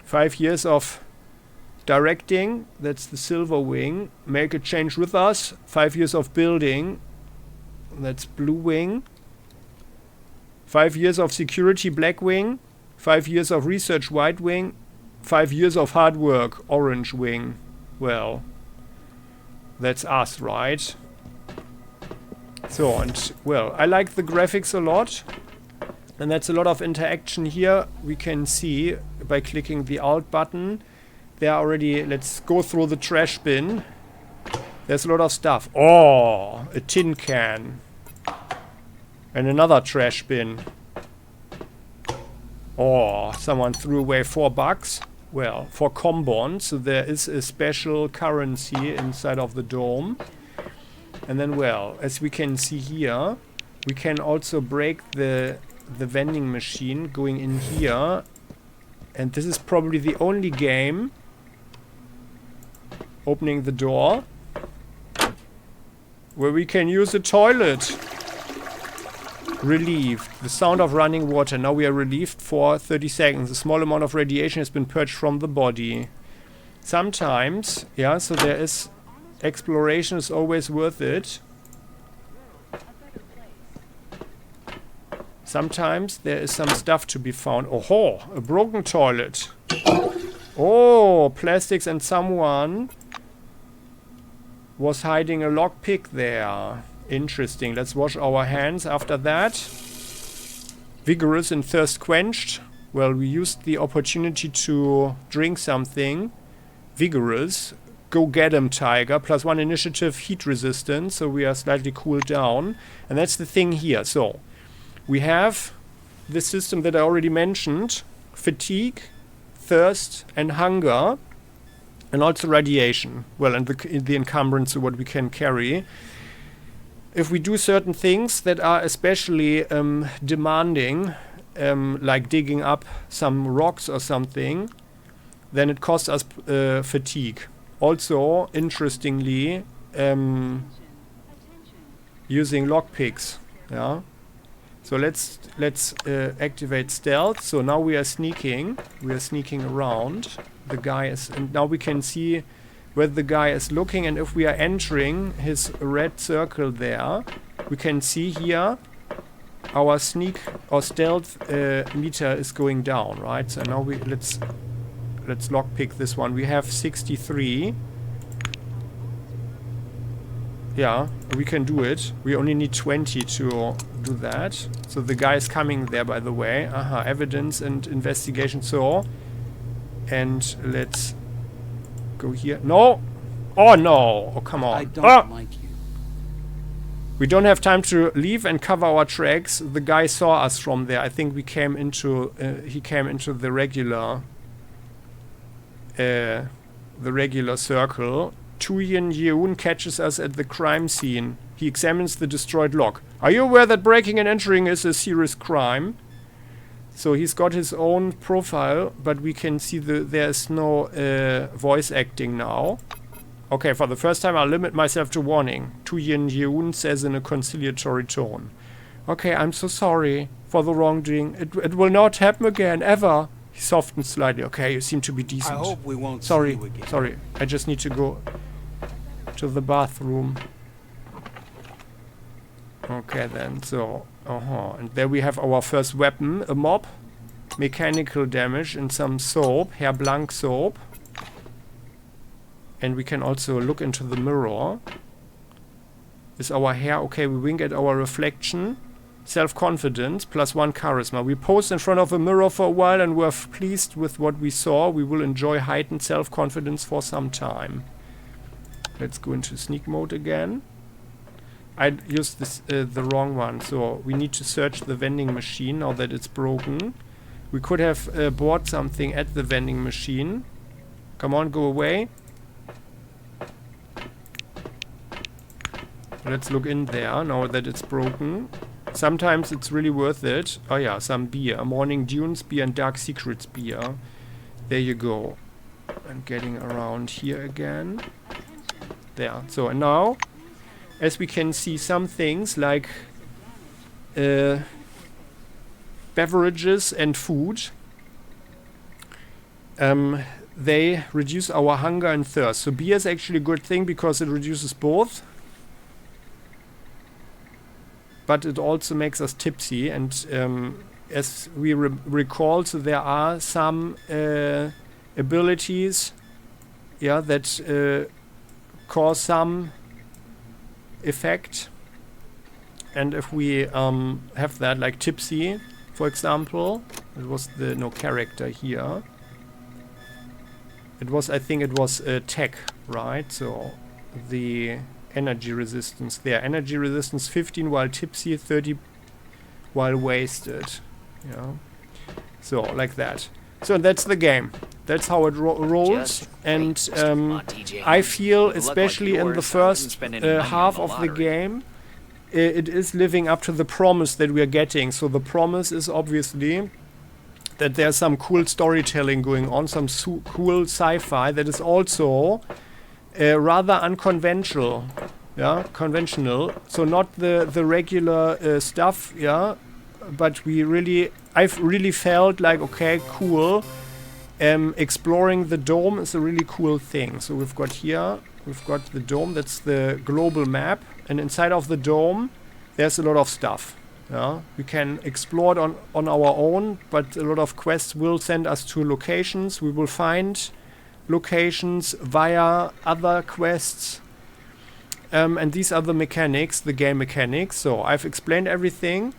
5 years of directing, that's the silver wing. Make a change with us. 5 years of building, that's blue wing. 5 years of security, black wing. 5 years of research, white wing. 5 years of hard work, orange wing. Well, that's us, right? So, and, well, I like the graphics a lot. And that's a lot of interaction here. We can see by clicking the Alt button. There are already, let's go through the trash bin. There's a lot of stuff. Oh, a tin can. And another trash bin. Oh, someone threw away $4. Well, for combond, so there is a special currency inside of the dome. And then, well, as we can see here, we can also break the vending machine going in here. And this is probably the only game. Opening the door. where we can use a toilet. Relieved. The sound of running water. Now we are relieved for 30 seconds. A small amount of radiation has been purged from the body. Sometimes, yeah, so there is... Exploration is always worth it. Sometimes there is some stuff to be found. Oh, a broken toilet. Oh, plastics, and someone was hiding a lockpick there. Interesting. Let's wash our hands after that. Vigorous and thirst quenched. Well, we used the opportunity to drink something. Vigorous. Go get 'em, Tiger. +1 initiative, heat resistance. So we are slightly cooled down. And that's the thing here. So we have this system that I already mentioned. Fatigue, thirst, and hunger. And also radiation. Well, and the encumbrance of what we can carry. If we do certain things that are especially demanding, like digging up some rocks or something, then it costs us fatigue. Also, interestingly, using lockpicks. Yeah. So let's activate stealth. So now we are sneaking. We are sneaking around. The guy is, and now we can see where the guy is looking, and if we are entering his red circle there, we can see here our sneak or stealth meter is going down, right? So now let's lockpick this one. We have 63. Yeah, we can do it. We only need 20 to do that. So the guy is coming there, by the way. Evidence and investigation. So, and let's go here. No! Oh no! Oh, come on. I don't like you. We don't have time to leave and cover our tracks. The guy saw us from there. I think we came into he came into the regular circle. Tuyen Yeun catches us at the crime scene. He examines the destroyed log. Are you aware that breaking and entering is a serious crime? So he's got his own profile, but we can see there's no voice acting now. Okay, for the first time I'll limit myself to warning. Tuyen Yeun says in a conciliatory tone. Okay, I'm so sorry for the wrongdoing. It will not happen again, ever. He softens slightly. Okay, you seem to be decent. I hope we won't Sorry, see you again. sorry. I just need to go to the bathroom. Okay then, so... And there we have our first weapon. A mop. Mechanical damage and some soap. Hair Blanc soap. And we can also look into the mirror. Is our hair... Okay, we wink at our reflection. Self-confidence, +1 charisma. We posed in front of a mirror for a while and were pleased with what we saw. We will enjoy heightened self-confidence for some time. Let's go into sneak mode again. I used this the wrong one, so we need to search the vending machine now that it's broken. We could have bought something at the vending machine. Come on, go away. Let's look in there now that it's broken. Sometimes it's really worth it. Oh yeah, some beer. Morning Dunes beer and Dark Secrets beer. There you go. I'm getting around here again. There. So, and now, as we can see, some things like beverages and food, they reduce our hunger and thirst. So beer is actually a good thing because it reduces both. But it also makes us tipsy, and as we recall, so there are some abilities, yeah, that cause some effect. And if we have that, like tipsy, for example, it was the character here. It was, I think, it was tech, right? So the energy resistance there. Energy resistance 15 while tipsy, 30 while wasted. Yeah. So, like that. So, that's the game. That's how it rolls. And I feel, especially in the first half of the game, it is living up to the promise that we are getting. So, the promise is obviously that there's some cool storytelling going on, some cool sci-fi that is also rather unconventional. yeah, conventional. So not the regular stuff, yeah, but I've really felt like, okay, cool. Exploring the dome is a really cool thing. So we've got the dome, that's the global map, and inside of the dome there's a lot of stuff. Yeah, we can explore it on our own, but a lot of quests will send us to locations. We will find locations via other quests. And these are the mechanics, the game mechanics. So I've explained everything.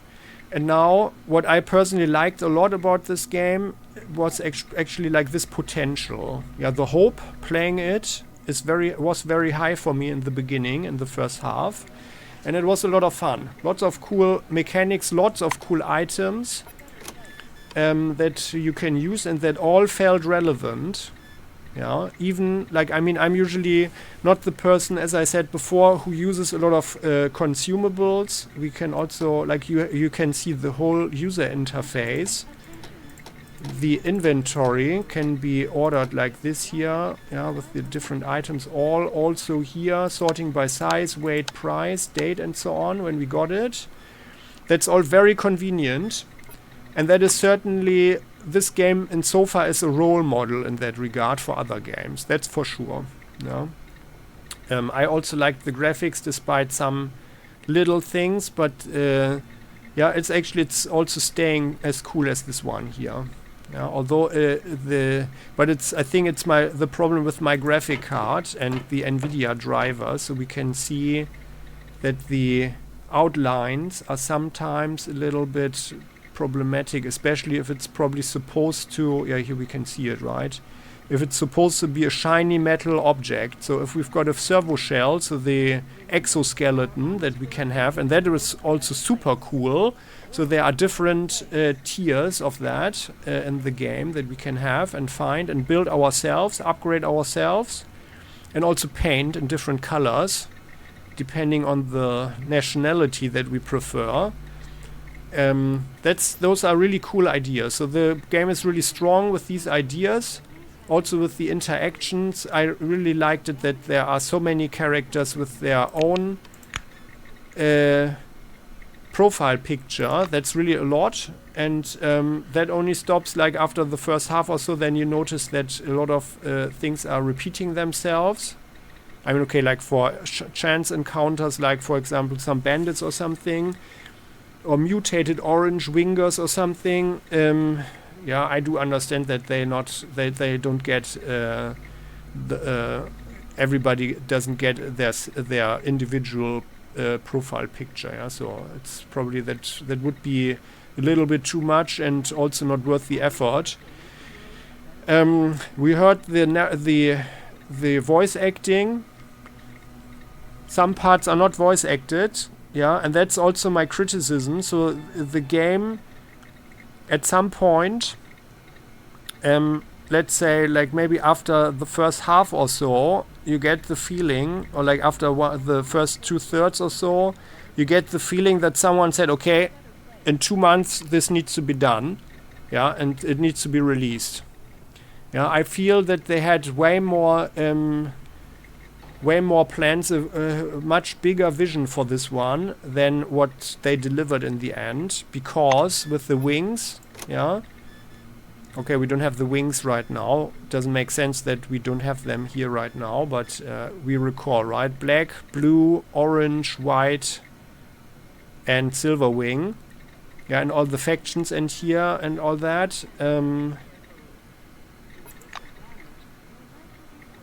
And now what I personally liked a lot about this game was actually like this potential. Yeah, the hope playing it was very high for me in the beginning, in the first half. And it was a lot of fun. Lots of cool mechanics, lots of cool items that you can use and that all felt relevant. Yeah, even like, I mean, I'm usually not the person, as I said before, who uses a lot of consumables. We can also, like, you can see the whole user interface. The inventory can be ordered like this here, yeah, with the different items all also here, sorting by size, weight, price, date, and so on when we got it. That's all very convenient, and that is certainly, this game in so far is a role model in that regard for other games. That's for sure. Yeah. I also like the graphics despite some little things, but yeah, it's also staying as cool as this one here. Yeah, although I think it's the problem with my graphic card and the NVIDIA driver, so we can see that the outlines are sometimes a little bit problematic, especially if it's probably supposed to, yeah, here we can see it, right? If it's supposed to be a shiny metal object, so if we've got a servo shell, so the exoskeleton that we can have, and that is also super cool. So there are different tiers of that in the game that we can have and find and build ourselves, upgrade ourselves, and also paint in different colors depending on the nationality that we prefer. Those are really cool ideas. So the game is really strong with these ideas. Also with the interactions, I really liked it that there are so many characters with their own profile picture. That's really a lot, and that only stops like after the first half or so. Then you notice that a lot of things are repeating themselves. I mean, okay, like for chance encounters, like for example some bandits or something, or mutated orange wingers or something. Yeah, I do understand that they don't get everybody doesn't get their individual profile picture. Yeah, so it's probably that would be a little bit too much and also not worth the effort. We heard the voice acting. Some parts are not voice acted. Yeah, and that's also my criticism. So the game, at some point, let's say like maybe after the first half or so, you get the feeling, or like after the first 2/3 or so, you get the feeling that someone said, okay, in 2 months this needs to be done, yeah, and it needs to be released. Yeah, I feel that they had way more plans, a much bigger vision for this one than what they delivered in the end, because with the wings, yeah, okay, we don't have the wings right now. Doesn't make sense that we don't have them here right now, but we recall, right? Black, blue, orange, white, and silver wing. Yeah, and all the factions and here and all that.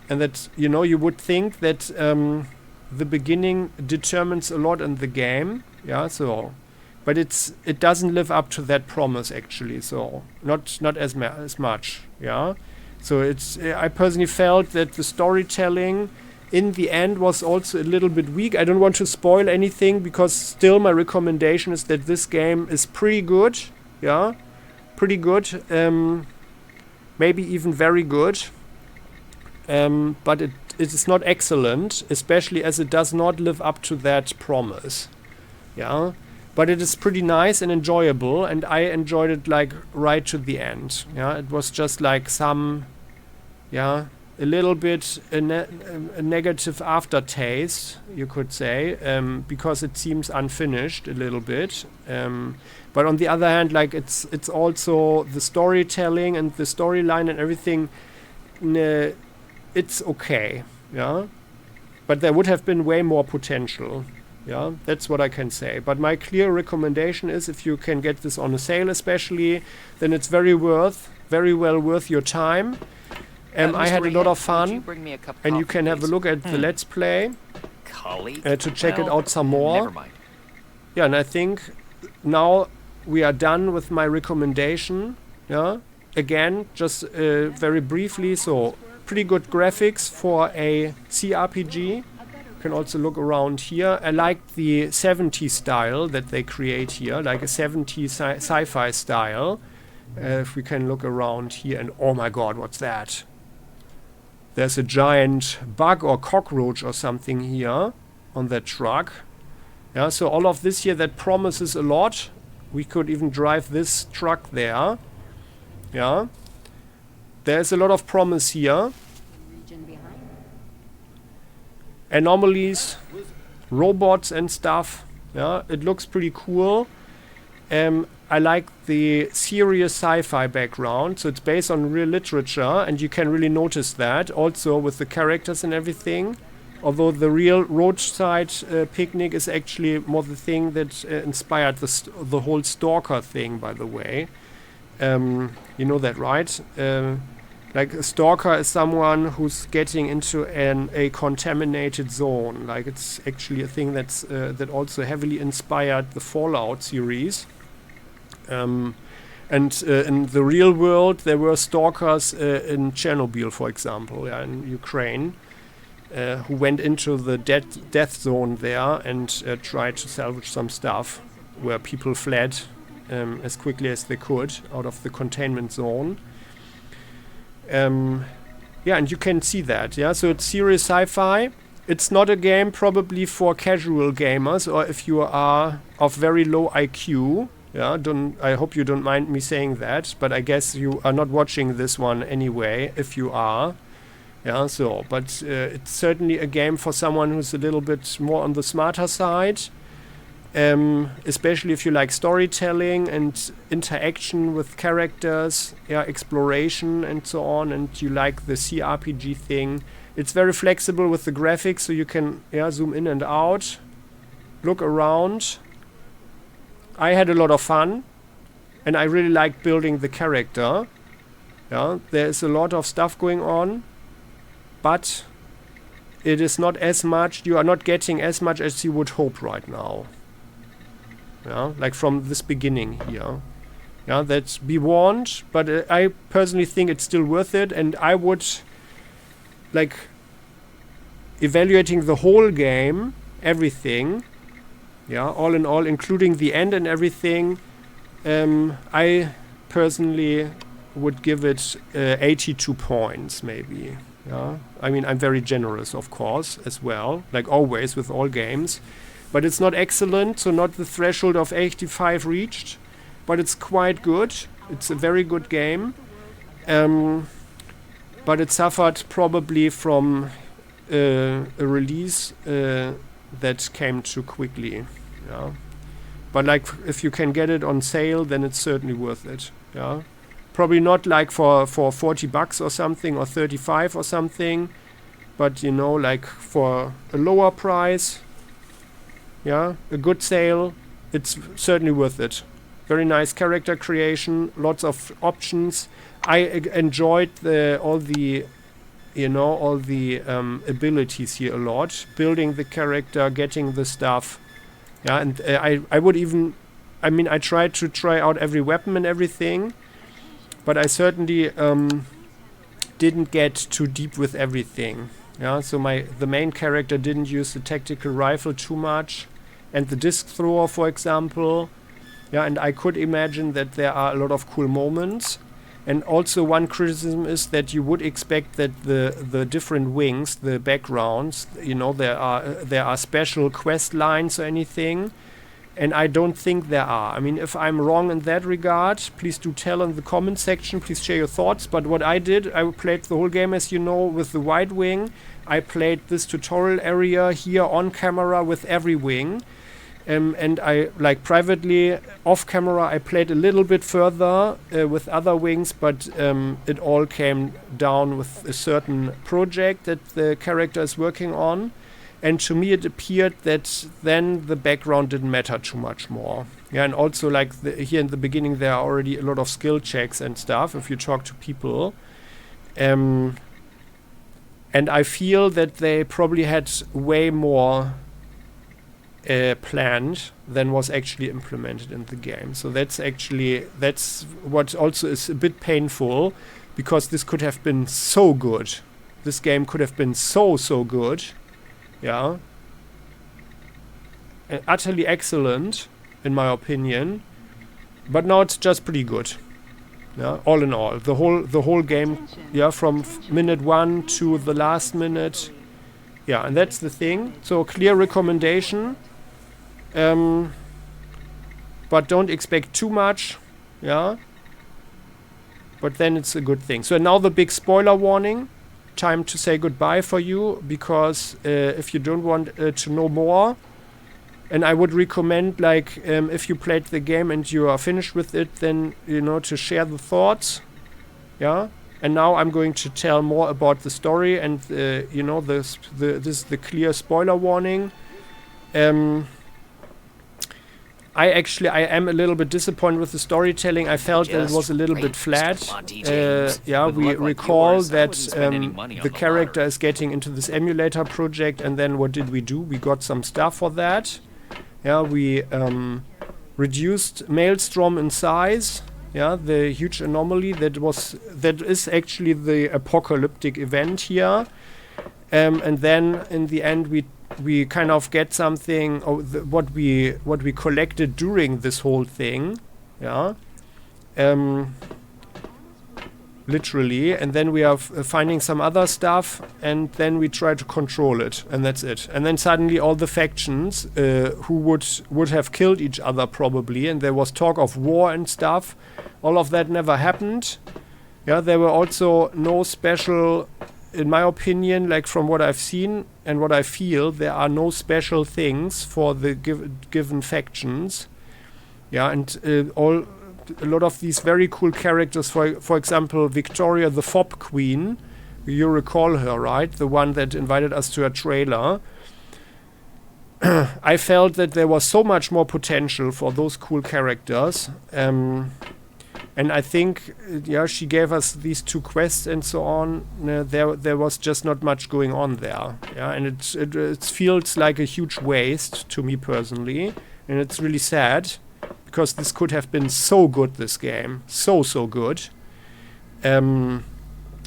And that, you know, you would think that the beginning determines a lot in the game. Yeah, so... But it doesn't live up to that promise, actually. So not as much, yeah. So I personally felt that the storytelling in the end was also a little bit weak. I don't want to spoil anything, because still my recommendation is that this game is pretty good, yeah, pretty good, maybe even very good. But it is not excellent, especially as it does not live up to that promise, yeah. But it is pretty nice and enjoyable, and I enjoyed it like right to the end. Yeah, it was just like some, yeah, a little bit a negative aftertaste, you could say, because it seems unfinished a little bit. But on the other hand, like it's also the storytelling and the storyline and everything. It's okay, yeah. But there would have been way more potential. Yeah, that's what I can say. But my clear recommendation is, if you can get this on a sale especially, then it's very well worth your time. I had a lot of fun, and you can have a look at the Let's Play to check it out some more. Never mind. Yeah, and I think now we are done with my recommendation. Yeah, again, just very briefly, so pretty good graphics for a CRPG. Can also look around here. I like the 70s style that they create here, like a 70s sci-fi style. If we can look around here, and oh my god, what's that? There's a giant bug or cockroach or something here on that truck. Yeah, so all of this here, that promises a lot. We could even drive this truck there. Yeah. There's a lot of promise here. Anomalies, robots and stuff. Yeah, it looks pretty cool. I like the serious sci-fi background, so it's based on real literature, and you can really notice that also with the characters and everything. Although the real Roadside Picnic is actually more the thing that inspired the whole stalker thing, by the way. You know that, right? Like a stalker is someone who's getting into a contaminated zone. Like it's actually a thing that also heavily inspired the Fallout series. And in the real world, there were stalkers in Chernobyl, for example, in Ukraine, who went into the death zone there and tried to salvage some stuff, where people fled as quickly as they could out of the containment zone. Yeah, and you can see that. Yeah, so it's serious sci-fi. It's not a game probably for casual gamers, or if you are of very low IQ. Yeah, I hope you don't mind me saying that, but I guess you are not watching this one anyway, if you are. Yeah, so, but it's certainly a game for someone who's a little bit more on the smarter side. Especially if you like storytelling and interaction with characters, yeah, exploration and so on, and you like the CRPG thing. It's very flexible with the graphics, so you can zoom in and out, look around. I had a lot of fun, and I really like building the character. Yeah, there is a lot of stuff going on, but it is not as much. You are not getting as much as you would hope right now. Yeah, like from this beginning here. Yeah, that's be warned, but I personally think it's still worth it, and I would, like, evaluating the whole game, everything, yeah, all in all, including the end and everything, I personally would give it 82 points, maybe. Yeah, I mean, I'm very generous, of course, as well, like always with all games. But it's not excellent, so not the threshold of 85 reached, but it's quite good. It's a very good game. But it suffered probably from a release that came too quickly. Yeah. But like, if you can get it on sale, then it's certainly worth it. Yeah. Probably not like for $40 or something, or 35 or something, but you know, like for a lower price. Yeah, a good sale, it's certainly worth it. Very nice character creation, lots of options. I enjoyed all the abilities here a lot. Building the character, getting the stuff. Yeah, and I would even, I mean, I tried to try out every weapon and everything, but I certainly didn't get too deep with everything. Yeah, so the main character didn't use the tactical rifle too much. And the disc thrower, for example. Yeah, and I could imagine that there are a lot of cool moments. And also one criticism is that you would expect that the different wings, the backgrounds, you know, there are special quest lines or anything. And I don't think there are. I mean, if I'm wrong in that regard, please do tell in the comment section. Please share your thoughts. But what I did, I played the whole game, as you know, with the wide wing. I played this tutorial area here on camera with every wing. And I, like, privately, off camera, I played a little bit further with other wings, but it all came down with a certain project that the character is working on. And to me, it appeared that then the background didn't matter too much more. Yeah, and also, like, here in the beginning, there are already a lot of skill checks and stuff if you talk to people. And I feel that they probably had way more planned than was actually implemented in the game. So that's what also is a bit painful, because this could have been so good. This game could have been so good. Yeah. Utterly excellent, in my opinion. But now it's just pretty good. Yeah, all in all. The whole game, yeah, from minute 1 to the last minute. Yeah, and that's the thing. So clear recommendation. But don't expect too much. Yeah. But then it's a good thing. So now the big spoiler warning. Time to say goodbye for you, because if you don't want to know more, and I would recommend, like, if you played the game and you are finished with it, then, you know, to share the thoughts. Yeah. And now I'm going to tell more about the story, and you know, this is the clear spoiler warning. I am a little bit disappointed with the storytelling. I felt that it was a little bit flat. Yeah, we recall that the character is getting into this emulator project, and then what did we do? We got some stuff for that. Yeah, we reduced Maelstrom in size. Yeah, the huge anomaly that is actually the apocalyptic event here. And then in the end we kind of get something, what we collected during this whole thing, yeah, literally, and then we are finding some other stuff, and then we try to control it, and that's it. And then suddenly all the factions who would have killed each other probably, and there was talk of war and stuff, all of that never happened. Yeah, there were also no special, in my opinion, like from what I've seen and what I feel, there are no special things for the given factions. Yeah, and a lot of these very cool characters, for example, Victoria, the Fob Queen, you recall her, right? The one that invited us to a trailer. I felt that there was so much more potential for those cool characters. And I think, yeah, she gave us these 2 quests and so on. There was just not much going on there. Yeah, and it feels like a huge waste to me personally, and it's really sad, because this could have been so good, this game, so good. And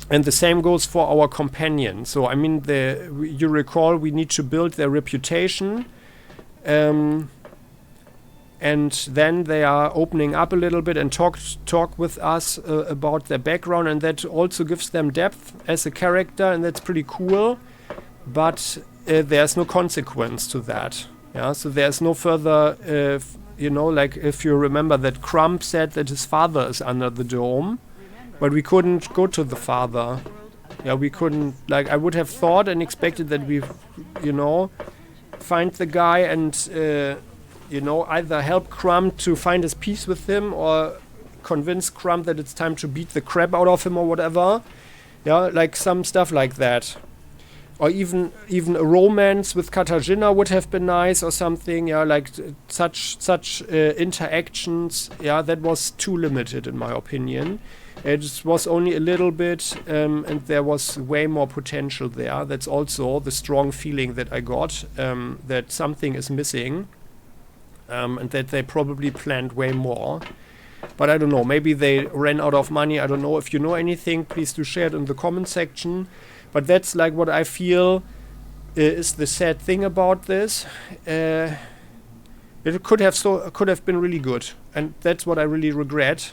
the same goes for our companion. So I mean, you recall we need to build their reputation. And then they are opening up a little bit and talk with us about their background, and that also gives them depth as a character, and that's pretty cool. But there's no consequence to that. Yeah, so there's no further, you know, like if you remember that Crump said that his father is under the dome, but we couldn't go to the father. Yeah, we couldn't, like, I would have thought and expected that we, you know, find the guy and you know, either help Crumb to find his peace with him, or convince Crumb that it's time to beat the crap out of him or whatever. Yeah, like some stuff like that. Or even a romance with Katarzyna would have been nice or something. Yeah, like such interactions. Yeah, that was too limited in my opinion. It was only a little bit, and there was way more potential there. That's also the strong feeling that I got, that something is missing. And that they probably planned way more. But I don't know, maybe they ran out of money. I don't know. If you know anything, please do share it in the comment section. But that's like what I feel is the sad thing about this. It could have been really good, and that's what I really regret.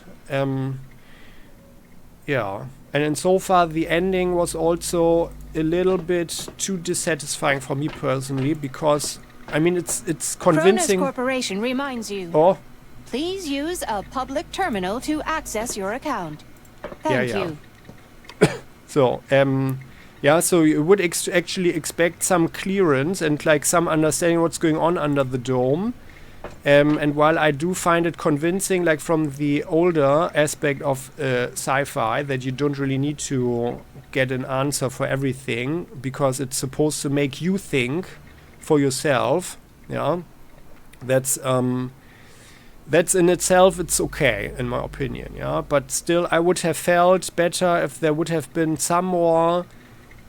Yeah, and in so far the ending was also a little bit too dissatisfying for me personally, because I mean, it's CRONUS convincing. Corporation reminds you. Oh, Please use a public terminal to access your account. Thank yeah. you. So, yeah, so you would actually expect some clearance and like some understanding what's going on under the dome. And while I do find it convincing, like from the older aspect of sci-fi, that you don't really need to get an answer for everything because it's supposed to make you think for yourself. Yeah, that's in itself, it's okay in my opinion. Yeah, but still, I would have felt better if there would have been some more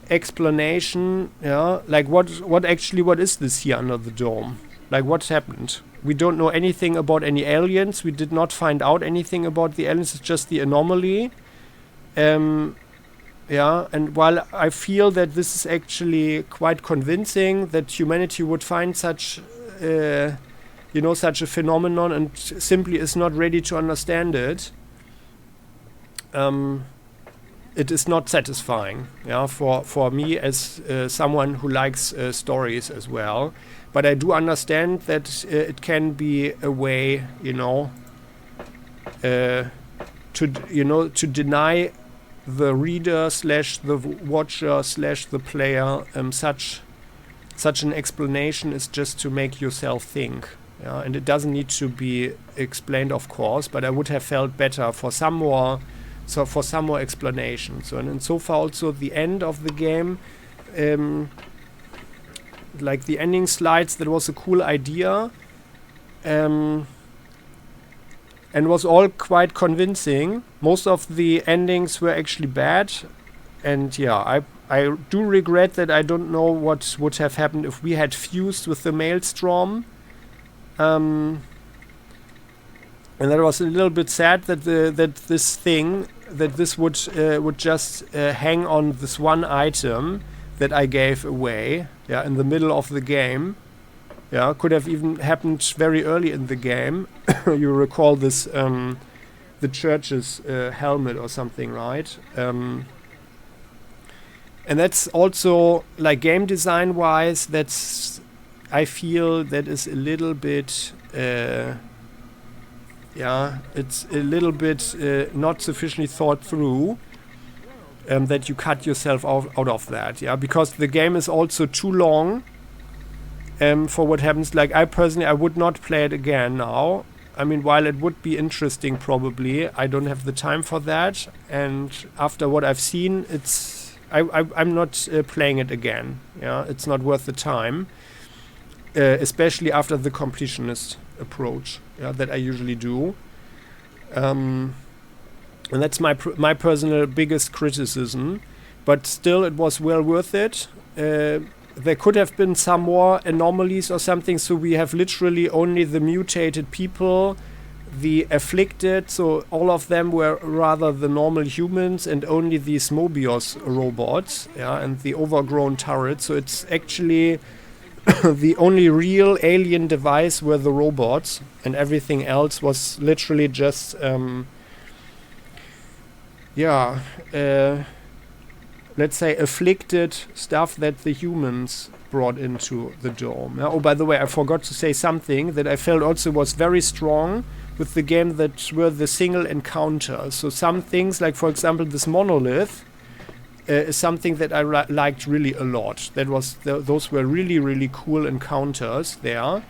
explanation. Yeah, like what is this here under the dome? Like what happened? We don't know anything about any aliens. We did not find out anything about the aliens. It's just the anomaly. Yeah, and while I feel that this is actually quite convincing that humanity would find such, such a phenomenon and simply is not ready to understand it, it is not satisfying. Yeah, for me as someone who likes stories as well. But I do understand that it can be a way, to deny the reader / the watcher / the player such an explanation is just to make yourself think. Yeah? And it doesn't need to be explained, of course, but I would have felt better for some more explanation. So and so far also the end of the game, like the ending slides, that was a cool idea, and was all quite convincing. Most of the endings were actually bad, and yeah, I do regret that I don't know what would have happened if we had fused with the Maelstrom, and that was a little bit sad that this would just hang on this one item that I gave away, in the middle of the game. Yeah, could have even happened very early in the game. You recall this, the church's helmet or something, right? And that's also, like, game design-wise, I feel that is a little bit, it's a little bit not sufficiently thought through. That you cut yourself out of that, because the game is also too long for what happens. Like I would not play it again now. I mean, while it would be interesting, probably I don't have the time for that. And after what I've seen, I'm not playing it again. Yeah, it's not worth the time, especially after the completionist approach that I usually do. And that's my personal biggest criticism, but still it was well worth it. There could have been some more anomalies or something, so we have literally only the mutated people, the afflicted, so all of them were rather the normal humans, and only these Mobius robots, and the overgrown turrets. So it's actually the only real alien device were the robots, and everything else was literally just let's say afflicted stuff that the humans brought into the dome. Oh, by the way, I forgot to say something that I felt also was very strong with the game, that were the single encounters. So some things, like for example this monolith, is something that I liked really a lot. That was those were really, really cool encounters there.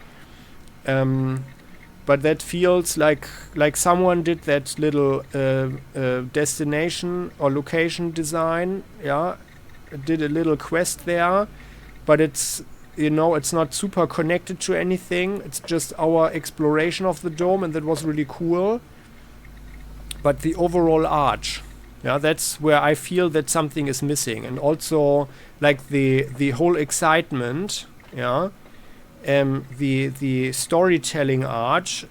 But that feels like someone did that little destination or location design, did a little quest there, but it's not super connected to anything. It's just our exploration of the dome, and that was really cool. But the overall arch, that's where I feel that something is missing, and also like the whole excitement, the storytelling arch,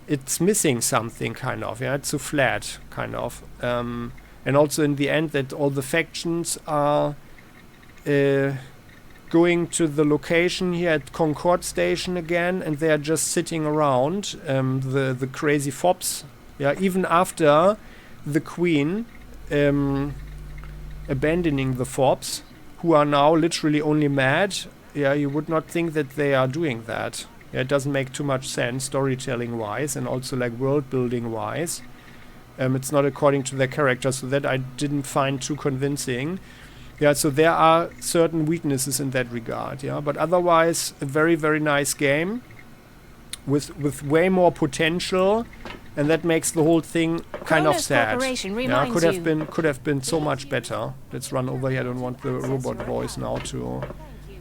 it's missing something kind of, it's so flat kind of, and also in the end that all the factions are going to the location here at Concord Station again, and they are just sitting around, the crazy fops, even after the Queen abandoning the fops, who are now literally only mad yeah, you would not think that they are doing that. Yeah, it doesn't make too much sense storytelling wise and also like world building wise. It's not according to their character, so that I didn't find too convincing. Yeah, so there are certain weaknesses in that regard, yeah, but otherwise a very, very nice game with way more potential, and that makes the whole thing kind of CRONUS sad. Corporation Yeah, reminds could have been so much better. Let's run over here. I don't want the robot voice now to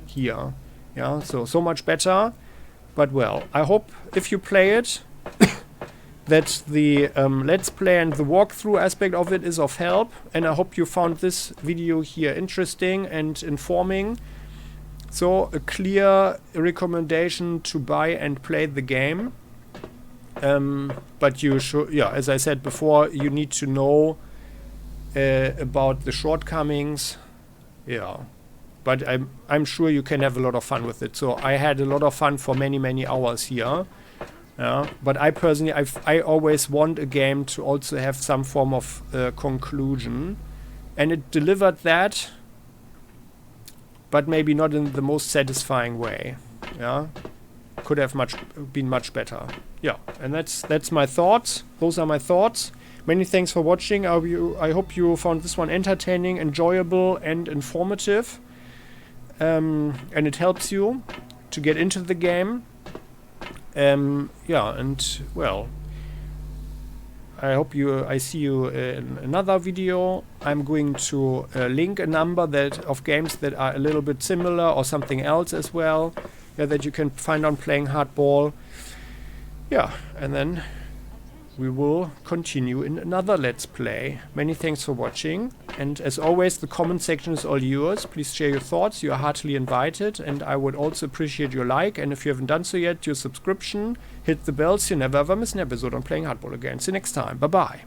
hear. Yeah, so much better. But well, I hope if you play it that the let's play and the walkthrough aspect of it is of help, and I hope you found this video here interesting and informing. So a clear recommendation to buy and play the game, but you should, yeah, as I said before, you need to know about the shortcomings, yeah, but I'm sure you can have a lot of fun with it. So I had a lot of fun for many hours here. Yeah, but I personally, I always want a game to also have some form of conclusion, and it delivered that, but maybe not in the most satisfying way. Yeah, could have been much better. Yeah, and that's my thoughts. Those are my thoughts. Many thanks for watching. I hope you found this one entertaining, enjoyable, and informative, and it helps you to get into the game. Yeah, and well, I hope I see you in another video. I'm going to link a number of games that are a little bit similar or something else as well, yeah, that you can find on Playing Hardball. Yeah, and then we will continue in another Let's Play. Many thanks for watching, and as always, the comment section is all yours. Please share your thoughts. You are heartily invited, and I would also appreciate your like, and if you haven't done so yet, your subscription. Hit the bell so you never ever miss an episode on Playing Hardball again. See you next time. Bye bye.